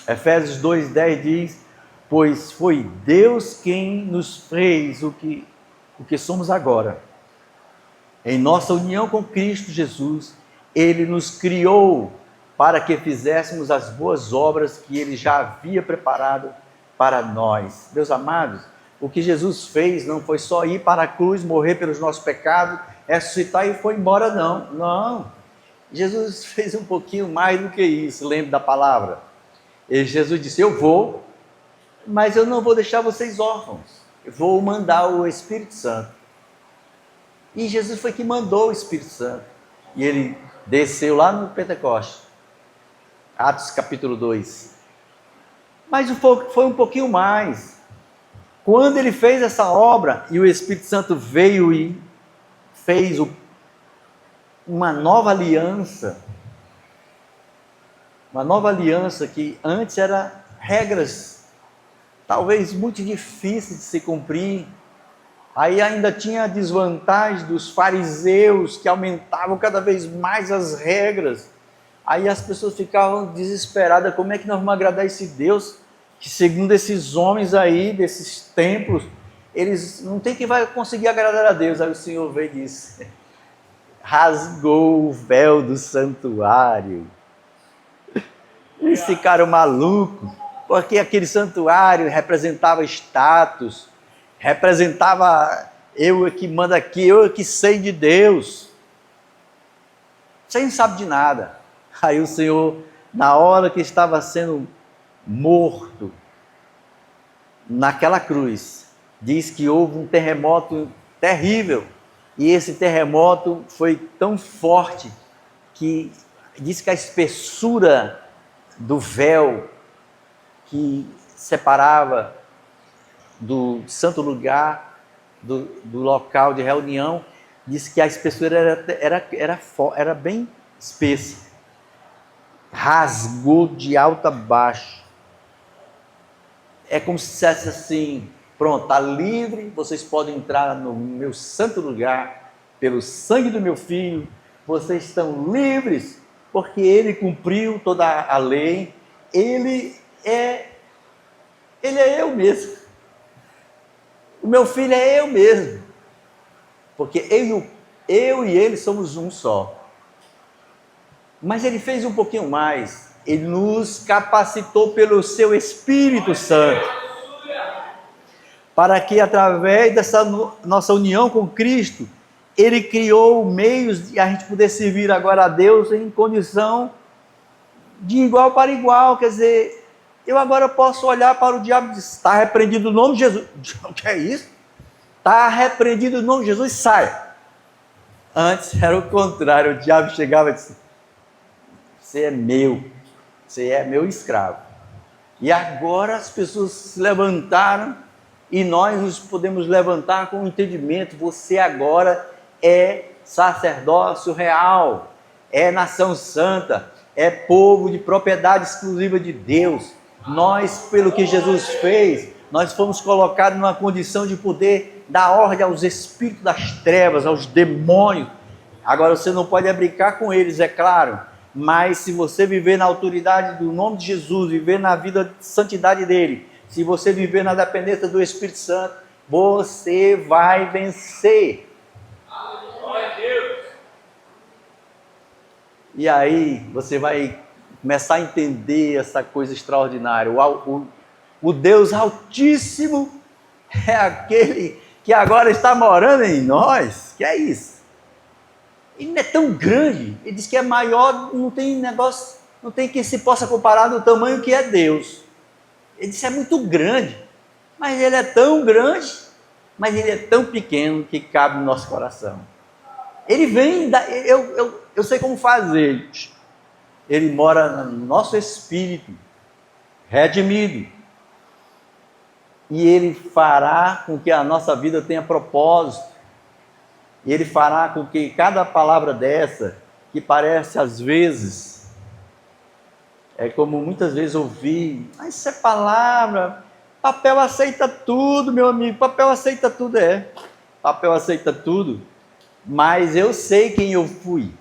Efésios 2,10 diz: pois foi Deus quem nos fez o que somos agora. Em nossa união com Cristo Jesus, Ele nos criou para que fizéssemos as boas obras que Ele já havia preparado para nós. Meus amados, o que Jesus fez não foi só ir para a cruz, morrer pelos nossos pecados, ressuscitar e foi embora, não. Não. Jesus fez um pouquinho mais do que isso, lembre da palavra. Jesus disse: eu vou, mas eu não vou deixar vocês órfãos. Eu vou mandar o Espírito Santo. E Jesus foi que mandou o Espírito Santo. E ele desceu lá no Pentecostes. Atos capítulo 2. Mas foi um pouquinho mais. Quando ele fez essa obra e o Espírito Santo veio e fez uma nova aliança. Uma nova aliança que antes era regras talvez muito difíceis de se cumprir. Aí ainda tinha a desvantagem dos fariseus, que aumentavam cada vez mais as regras. Aí as pessoas ficavam desesperadas: como é que nós vamos agradar esse Deus, que segundo esses homens aí, desses templos, eles não tem que vai conseguir agradar a Deus. Aí o Senhor veio e disse: rasgou o véu do santuário. Eles ficaram malucos, porque aquele santuário representava status, representava eu que mando aqui, eu que sei de Deus. Você não sabe de nada. Aí o Senhor, na hora que estava sendo morto naquela cruz, diz que houve um terremoto terrível, e esse terremoto foi tão forte que diz que a espessura do véu que separava do santo lugar, do local de reunião, disse que a espessura era bem espessa. Rasgou de alto a baixo. É como se dissesse assim: pronto, está livre, vocês podem entrar no meu santo lugar, pelo sangue do meu filho, vocês estão livres, porque ele cumpriu toda a lei, ele é eu mesmo. O meu filho é eu mesmo, porque eu e ele somos um só. Mas ele fez um pouquinho mais, ele nos capacitou pelo seu Espírito Santo, para que através dessa nossa união com Cristo, ele criou meios de a gente poder servir agora a Deus em condição de igual para igual. Quer dizer, eu agora posso olhar para o diabo e dizer: está repreendido o nome de Jesus. O que é isso? Está repreendido o nome de Jesus, sai. Antes era o contrário, o diabo chegava e disse: você é meu escravo. E agora as pessoas se levantaram e nós nos podemos levantar com o entendimento: você agora é sacerdócio real, é nação santa, é povo de propriedade exclusiva de Deus. Nós, pelo que Jesus fez, nós fomos colocados numa condição de poder dar ordem aos espíritos das trevas, aos demônios. Agora você não pode brincar com eles, é claro, mas se você viver na autoridade do nome de Jesus, viver na vida de santidade dele, se você viver na dependência do Espírito Santo, você vai vencer. E aí você vai começar a entender essa coisa extraordinária. O Deus Altíssimo é aquele que agora está morando em nós. Que é isso? Ele não é tão grande. Ele diz que é maior, não tem negócio, não tem que se possa comparar do tamanho que é Deus. Ele disse: é muito grande, mas ele é tão grande, mas ele é tão pequeno que cabe no nosso coração. Ele vem, eu sei como fazer. Ele mora no nosso espírito, redimido. E ele fará com que a nossa vida tenha propósito. E ele fará com que cada palavra dessa, que parece às vezes, é como muitas vezes ouvi: ah, isso é palavra, papel aceita tudo, meu amigo, papel aceita tudo, papel aceita tudo, mas eu sei quem eu fui.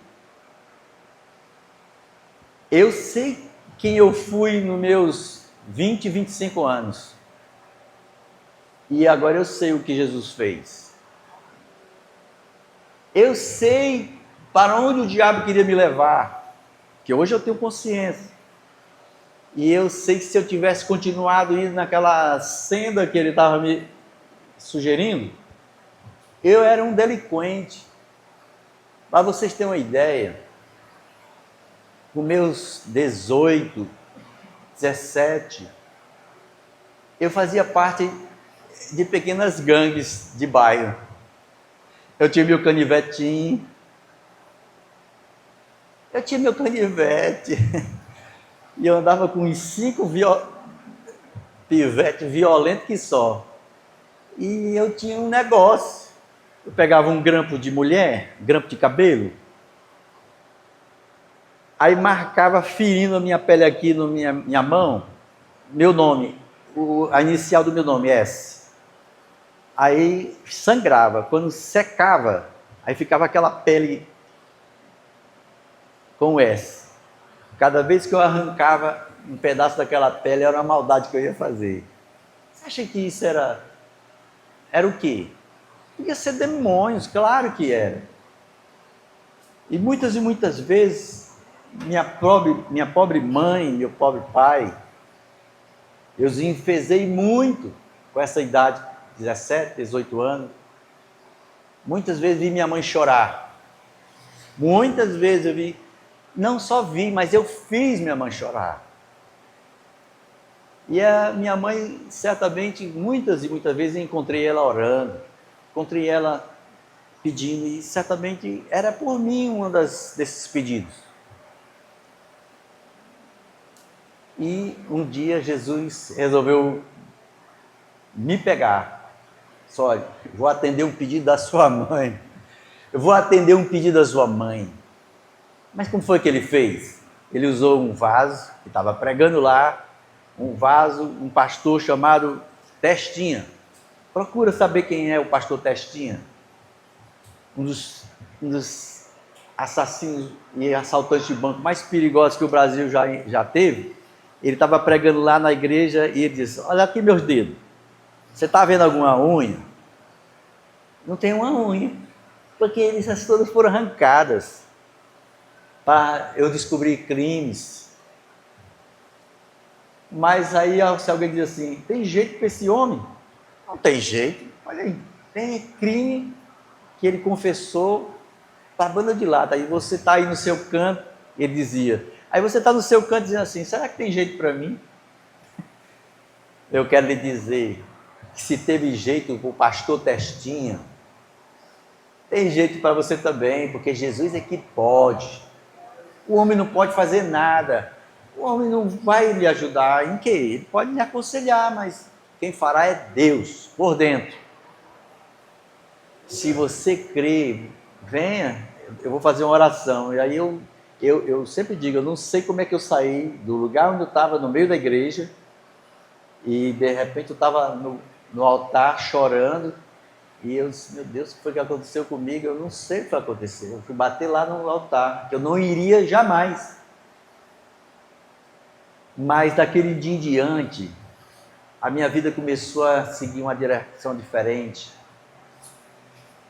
Eu sei quem eu fui nos meus 20, 25 anos. E agora eu sei o que Jesus fez. Eu sei para onde o diabo queria me levar, que hoje eu tenho consciência. E eu sei que se eu tivesse continuado indo naquela senda que ele estava me sugerindo, eu era um delinquente. Para vocês terem uma ideia, com meus 18, 17, eu fazia parte de pequenas gangues de bairro. Eu tinha meu canivetinho, e eu andava com uns 5 pivetes violentos que só. E eu tinha um negócio. Eu pegava um grampo de mulher, grampo de cabelo, aí marcava ferindo a minha pele aqui na minha mão, meu nome, a inicial do meu nome, S. Aí sangrava, quando secava, aí ficava aquela pele com S. Cada vez que eu arrancava um pedaço daquela pele, era uma maldade que eu ia fazer. Você acha que isso era o quê? Podia ser demônios, claro que era. E muitas vezes, minha pobre mãe, meu pobre pai, eu os enfezei muito com essa idade, 17, 18 anos. Muitas vezes vi minha mãe chorar. Muitas vezes eu vi, não só vi, mas eu fiz minha mãe chorar. E a minha mãe, certamente, muitas e muitas vezes encontrei ela orando, encontrei ela pedindo, e certamente era por mim um desses pedidos. E um dia Jesus resolveu me pegar. Só, olha, vou atender um pedido da sua mãe. Eu vou atender um pedido da sua mãe. Mas como foi que ele fez? Ele usou um vaso, que estava pregando lá, um vaso, um pastor chamado Testinha. Procura saber quem é o pastor Testinha. Um dos assassinos e assaltantes de banco mais perigosos que o Brasil já teve. Ele estava pregando lá na igreja e ele disse: olha aqui meus dedos. Você está vendo alguma unha? Não tem uma unha, porque essas todas foram arrancadas para eu descobrir crimes. Mas aí se alguém diz assim, tem jeito para esse homem? Não tem jeito. Olha aí, tem crime que ele confessou para a banda de lata. Aí você está aí no seu canto, ele dizia. Aí você está no seu canto dizendo assim, será que tem jeito para mim? Eu quero lhe dizer que se teve jeito para o pastor Testinha, tem jeito para você também, porque Jesus é que pode. O homem não pode fazer nada. O homem não vai lhe ajudar em quê? Ele pode lhe aconselhar, mas quem fará é Deus, por dentro. Se você crê, venha, eu vou fazer uma oração. E aí eu sempre digo, eu não sei como é que eu saí do lugar onde eu estava, no meio da igreja, e de repente eu estava no altar chorando, e eu disse, meu Deus, o que foi que aconteceu comigo? Eu não sei o que foi acontecer. Eu fui bater lá no altar, que eu não iria jamais. Mas daquele dia em diante, a minha vida começou a seguir uma direção diferente.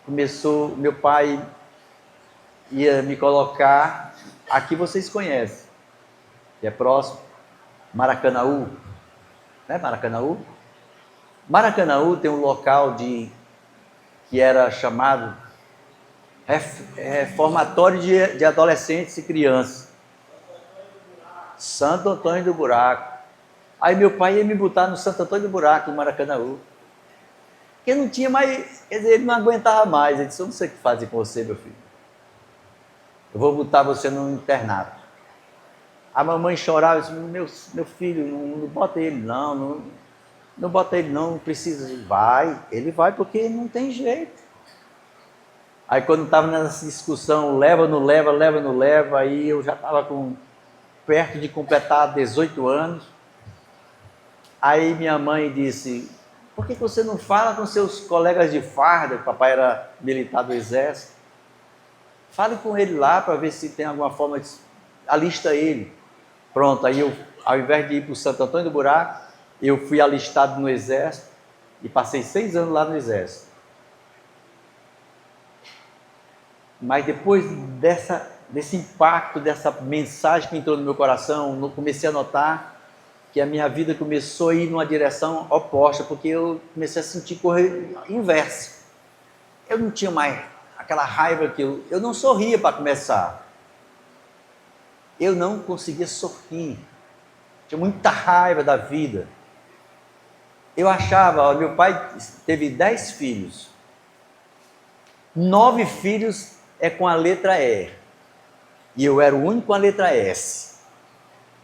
Meu pai ia me colocar, aqui vocês conhecem, que é próximo, Maracanaú, né Maracanaú? Maracanaú tem um local que era chamado reformatório de adolescentes e crianças, Santo Antônio do Buraco. Aí meu pai ia me botar no Santo Antônio do Buraco, em Maracanaú, porque não tinha mais, quer dizer, ele não aguentava mais. Ele disse, eu não sei o que fazer com você, meu filho. Eu vou botar você no internato. A mamãe chorava e disse, meu filho, não bota ele não bota ele não precisa. Ele vai porque não tem jeito. Aí quando estava nessa discussão, leva, não leva, aí eu já estava perto de completar 18 anos. Aí minha mãe disse, por que você não fala com seus colegas de farda? O papai era militar do exército. Fale com ele lá para ver se tem alguma forma de... Alista ele. Pronto, aí eu, ao invés de ir para o Santo Antônio do Buraco, eu fui alistado no exército e passei 6 anos lá no exército. Mas depois desse impacto, dessa mensagem que entrou no meu coração, eu comecei a notar que a minha vida começou a ir numa direção oposta, porque eu comecei a sentir correr inverso. Eu não tinha mais aquela raiva que eu não sorria para começar. Eu não conseguia sorrir. Tinha muita raiva da vida. Eu achava, meu pai teve 10 filhos. 9 filhos é com a letra E. E eu era o único com a letra S.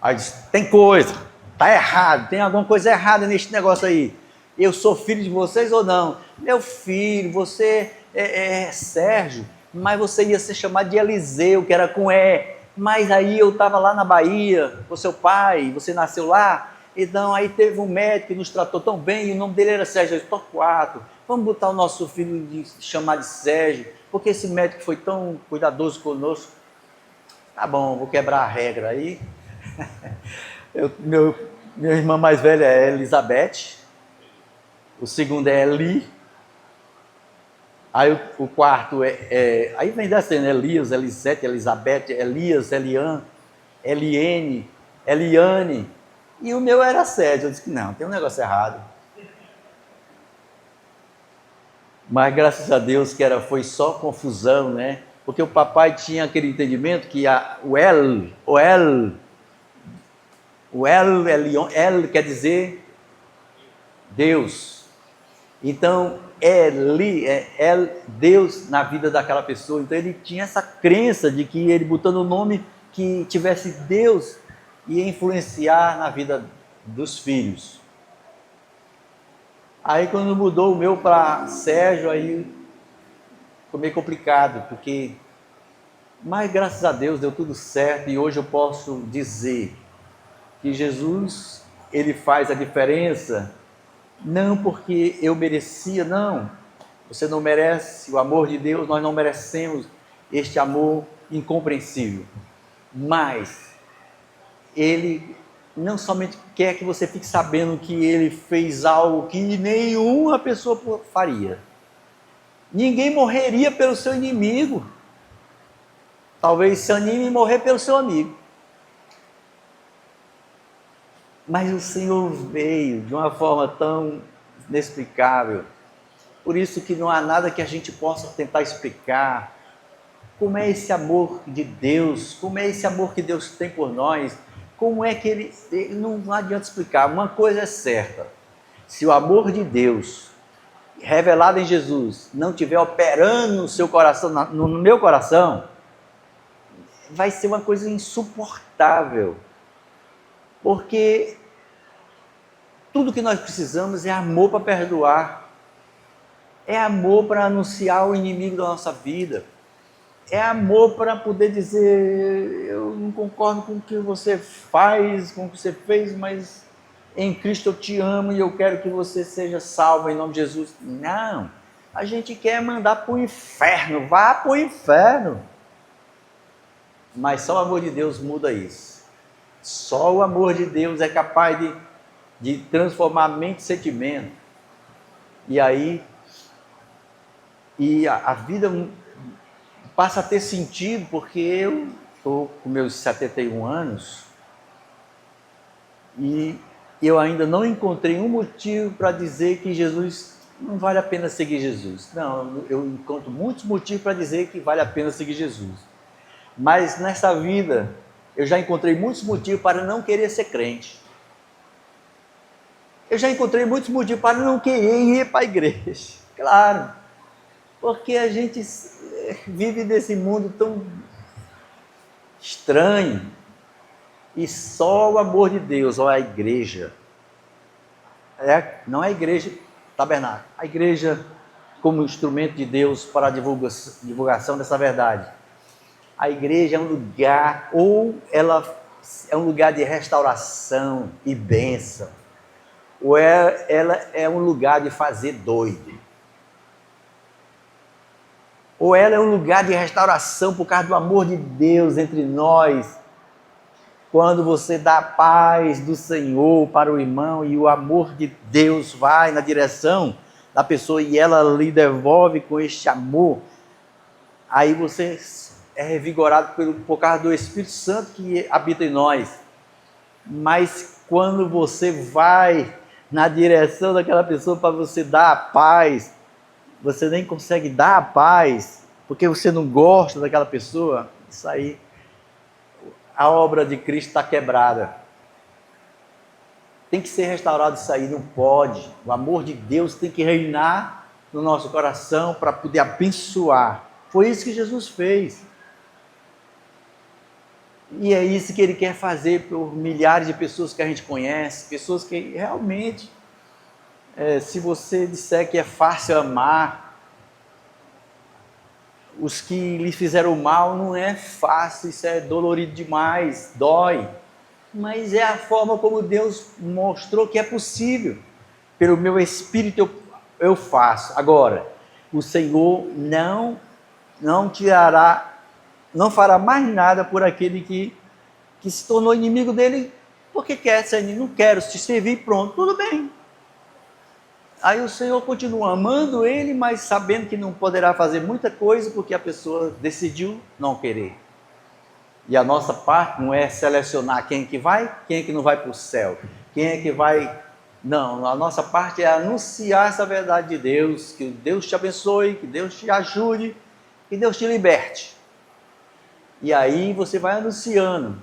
Aí eu disse, tem coisa, tá errado, tem alguma coisa errada neste negócio aí. Eu sou filho de vocês ou não? Meu filho, você é Sérgio, mas você ia ser chamado de Eliseu, que era com E. Mas aí eu estava lá na Bahia com seu pai, você nasceu lá. Então aí teve um médico que nos tratou tão bem, e o nome dele era Sérgio Torquato. Vamos botar o nosso filho de chamar de Sérgio, porque esse médico foi tão cuidadoso conosco. Tá bom, vou quebrar a regra aí. Minha irmã mais velha é Elizabeth, o segundo é Eli, aí o quarto aí vem descendo, Elias, Elisete, Elizabeth, Elias, Elian, Eliene, Eliane, e o meu era Sérgio. Eu disse que não, tem um negócio errado. Mas graças a Deus que foi só confusão, né? Porque o papai tinha aquele entendimento que o El quer dizer Deus. Então, Deus na vida daquela pessoa. Então ele tinha essa crença de que ele botando o nome que tivesse Deus ia influenciar na vida dos filhos. Aí quando mudou o meu para Sérgio, aí ficou meio complicado, porque... Mas graças a Deus deu tudo certo e hoje eu posso dizer que Jesus, ele faz a diferença, não porque eu merecia, não. Você não merece o amor de Deus, nós não merecemos este amor incompreensível. Mas ele não somente quer que você fique sabendo que ele fez algo que nenhuma pessoa faria. Ninguém morreria pelo seu inimigo. Talvez se anime em morrer pelo seu amigo. Mas o Senhor veio de uma forma tão inexplicável. Por isso que não há nada que a gente possa tentar explicar. Como é esse amor de Deus? Como é esse amor que Deus tem por nós? Como é que ele não adianta explicar. Uma coisa é certa. Se o amor de Deus, revelado em Jesus, não estiver operando no seu coração, no meu coração, vai ser uma coisa insuportável. Porque tudo que nós precisamos é amor para perdoar. É amor para anunciar o inimigo da nossa vida. É amor para poder dizer, eu não concordo com o que você faz, com o que você fez, mas em Cristo eu te amo e eu quero que você seja salvo em nome de Jesus. Não, a gente quer mandar para o inferno, vá para o inferno. Mas só o amor de Deus muda isso. Só o amor de Deus é capaz de transformar mente e sentimento. E aí, a vida passa a ter sentido, porque eu estou com meus 71 anos e eu ainda não encontrei um motivo para dizer que Jesus não vale a pena seguir Jesus. Não, eu encontro muitos motivos para dizer que vale a pena seguir Jesus. Mas nessa vida, eu já encontrei muitos motivos para não querer ser crente. Eu já encontrei muitos motivos para não querer ir para a igreja. Claro, porque a gente vive nesse mundo tão estranho. E só o amor de Deus, ou a igreja, não é a igreja tabernáculo, a igreja como instrumento de Deus para a divulgação dessa verdade. A igreja é um lugar, ou ela é um lugar de restauração e bênção, ou ela é um lugar de fazer doido, ou ela é um lugar de restauração por causa do amor de Deus entre nós. Quando você dá a paz do Senhor para o irmão e o amor de Deus vai na direção da pessoa e ela lhe devolve com este amor, aí você é revigorado por causa do Espírito Santo que habita em nós. Mas quando você vai na direção daquela pessoa para você dar a paz, você nem consegue dar a paz, porque você não gosta daquela pessoa, isso aí, a obra de Cristo está quebrada. Tem que ser restaurado isso aí, não pode. O amor de Deus tem que reinar no nosso coração para poder abençoar. Foi isso que Jesus fez. E é isso que Ele quer fazer por milhares de pessoas que a gente conhece, pessoas que realmente, se você disser que é fácil amar, os que lhe fizeram mal, não é fácil, isso é dolorido demais, dói. Mas é a forma como Deus mostrou que é possível. Pelo meu Espírito eu faço. Agora, o Senhor não tirará, não fará mais nada por aquele que se tornou inimigo dele, porque quer ser inimigo, não quero te servir, pronto, tudo bem. Aí o Senhor continua amando ele, mas sabendo que não poderá fazer muita coisa, porque a pessoa decidiu não querer. E a nossa parte não é selecionar quem é que vai, quem é que não vai para o céu, quem é que vai... Não, a nossa parte é anunciar essa verdade de Deus, que Deus te abençoe, que Deus te ajude, que Deus te liberte. E aí você vai anunciando.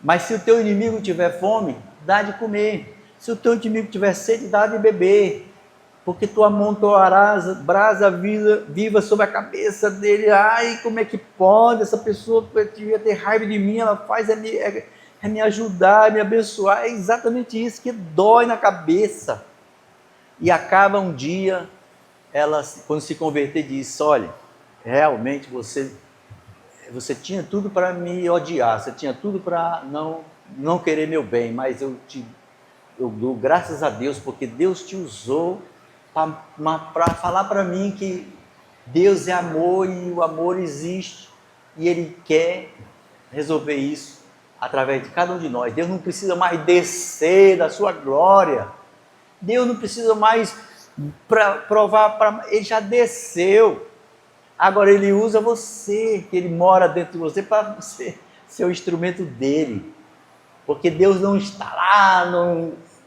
Mas se o teu inimigo tiver fome, dá de comer. Se o teu inimigo tiver sede, dá de beber. Porque tu amontoarás brasa viva sobre a cabeça dele. Ai, como é que pode? Essa pessoa devia ter raiva de mim, ela faz me ajudar, me abençoar. É exatamente isso que dói na cabeça. e acaba um dia, ela, quando se converter, diz: olha, realmente você tinha tudo para me odiar, você tinha tudo para não querer meu bem, mas eu dou graças a Deus, porque Deus te usou para falar para mim que Deus é amor e o amor existe, e Ele quer resolver isso através de cada um de nós. Deus não precisa mais descer da sua glória, Deus não precisa mais provar, Ele já desceu. Agora Ele usa você, que Ele mora dentro de você, para você ser o instrumento dEle. Porque Deus não está lá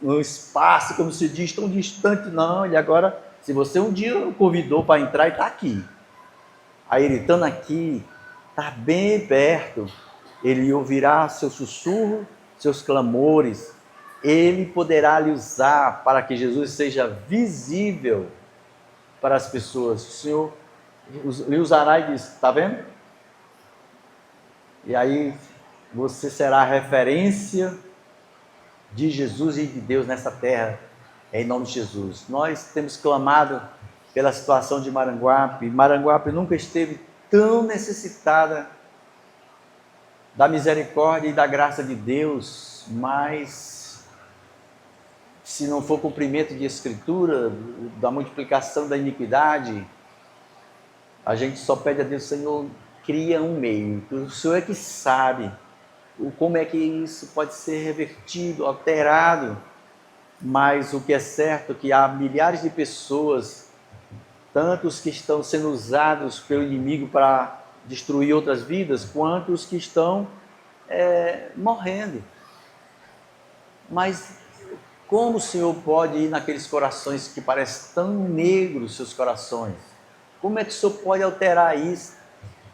no espaço, como se diz, tão distante, não. Ele agora, se você um dia o convidou para entrar, ele está aqui. Aí ele estando aqui, está bem perto, ele ouvirá seu sussurro, seus clamores. Ele poderá lhe usar para que Jesus seja visível para as pessoas. O Senhor lhe usará e diz: está vendo? E aí você será a referência de Jesus e de Deus nessa terra, em nome de Jesus. Nós temos clamado pela situação de Maranguape. Maranguape nunca esteve tão necessitada da misericórdia e da graça de Deus, mas se não for cumprimento de escritura, da multiplicação da iniquidade, a gente só pede a Deus: Senhor, cria um meio. O Senhor é que sabe como é que isso pode ser revertido, alterado. Mas o que é certo é que há milhares de pessoas, tantos que estão sendo usados pelo inimigo para destruir outras vidas, quanto os que estão morrendo. Mas como o Senhor pode ir naqueles corações que parecem tão negros, seus corações? Como é que o Senhor pode alterar isso?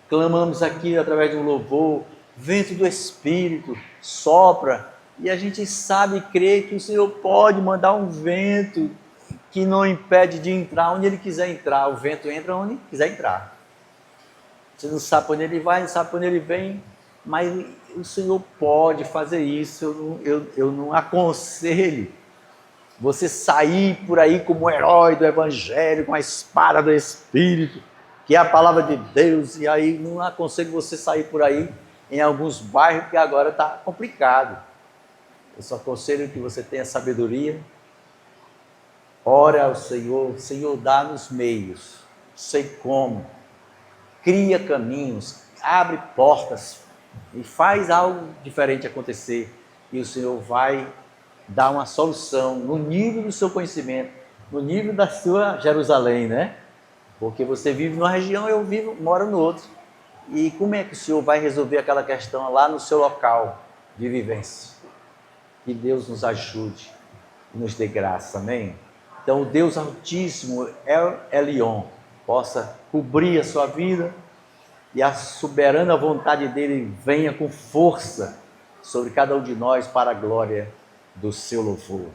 Clamamos aqui através de um louvor: vento do Espírito, sopra. E a gente sabe e crê que o Senhor pode mandar um vento que não impede de entrar onde Ele quiser entrar. O vento entra onde quiser entrar. Você não sabe para onde ele vai, não sabe para onde ele vem, mas o Senhor pode fazer isso. Eu não aconselho você sair por aí como herói do Evangelho, com a espada do Espírito, que é a palavra de Deus, e aí não aconselho você sair por aí em alguns bairros, que agora está complicado. Eu só aconselho que você tenha sabedoria, ora ao Senhor: Senhor, dá-nos meios, sei como, cria caminhos, abre portas e faz algo diferente acontecer, e o Senhor vai dar uma solução no nível do seu conhecimento, no nível da sua Jerusalém, né? Porque você vive numa região, eu moro no outro. E como é que o Senhor vai resolver aquela questão lá no seu local de vivência? Que Deus nos ajude e nos dê graça, amém? Então o Deus Altíssimo, El Elyon, possa cobrir a sua vida e a soberana vontade dele venha com força sobre cada um de nós para a glória do seu louvor.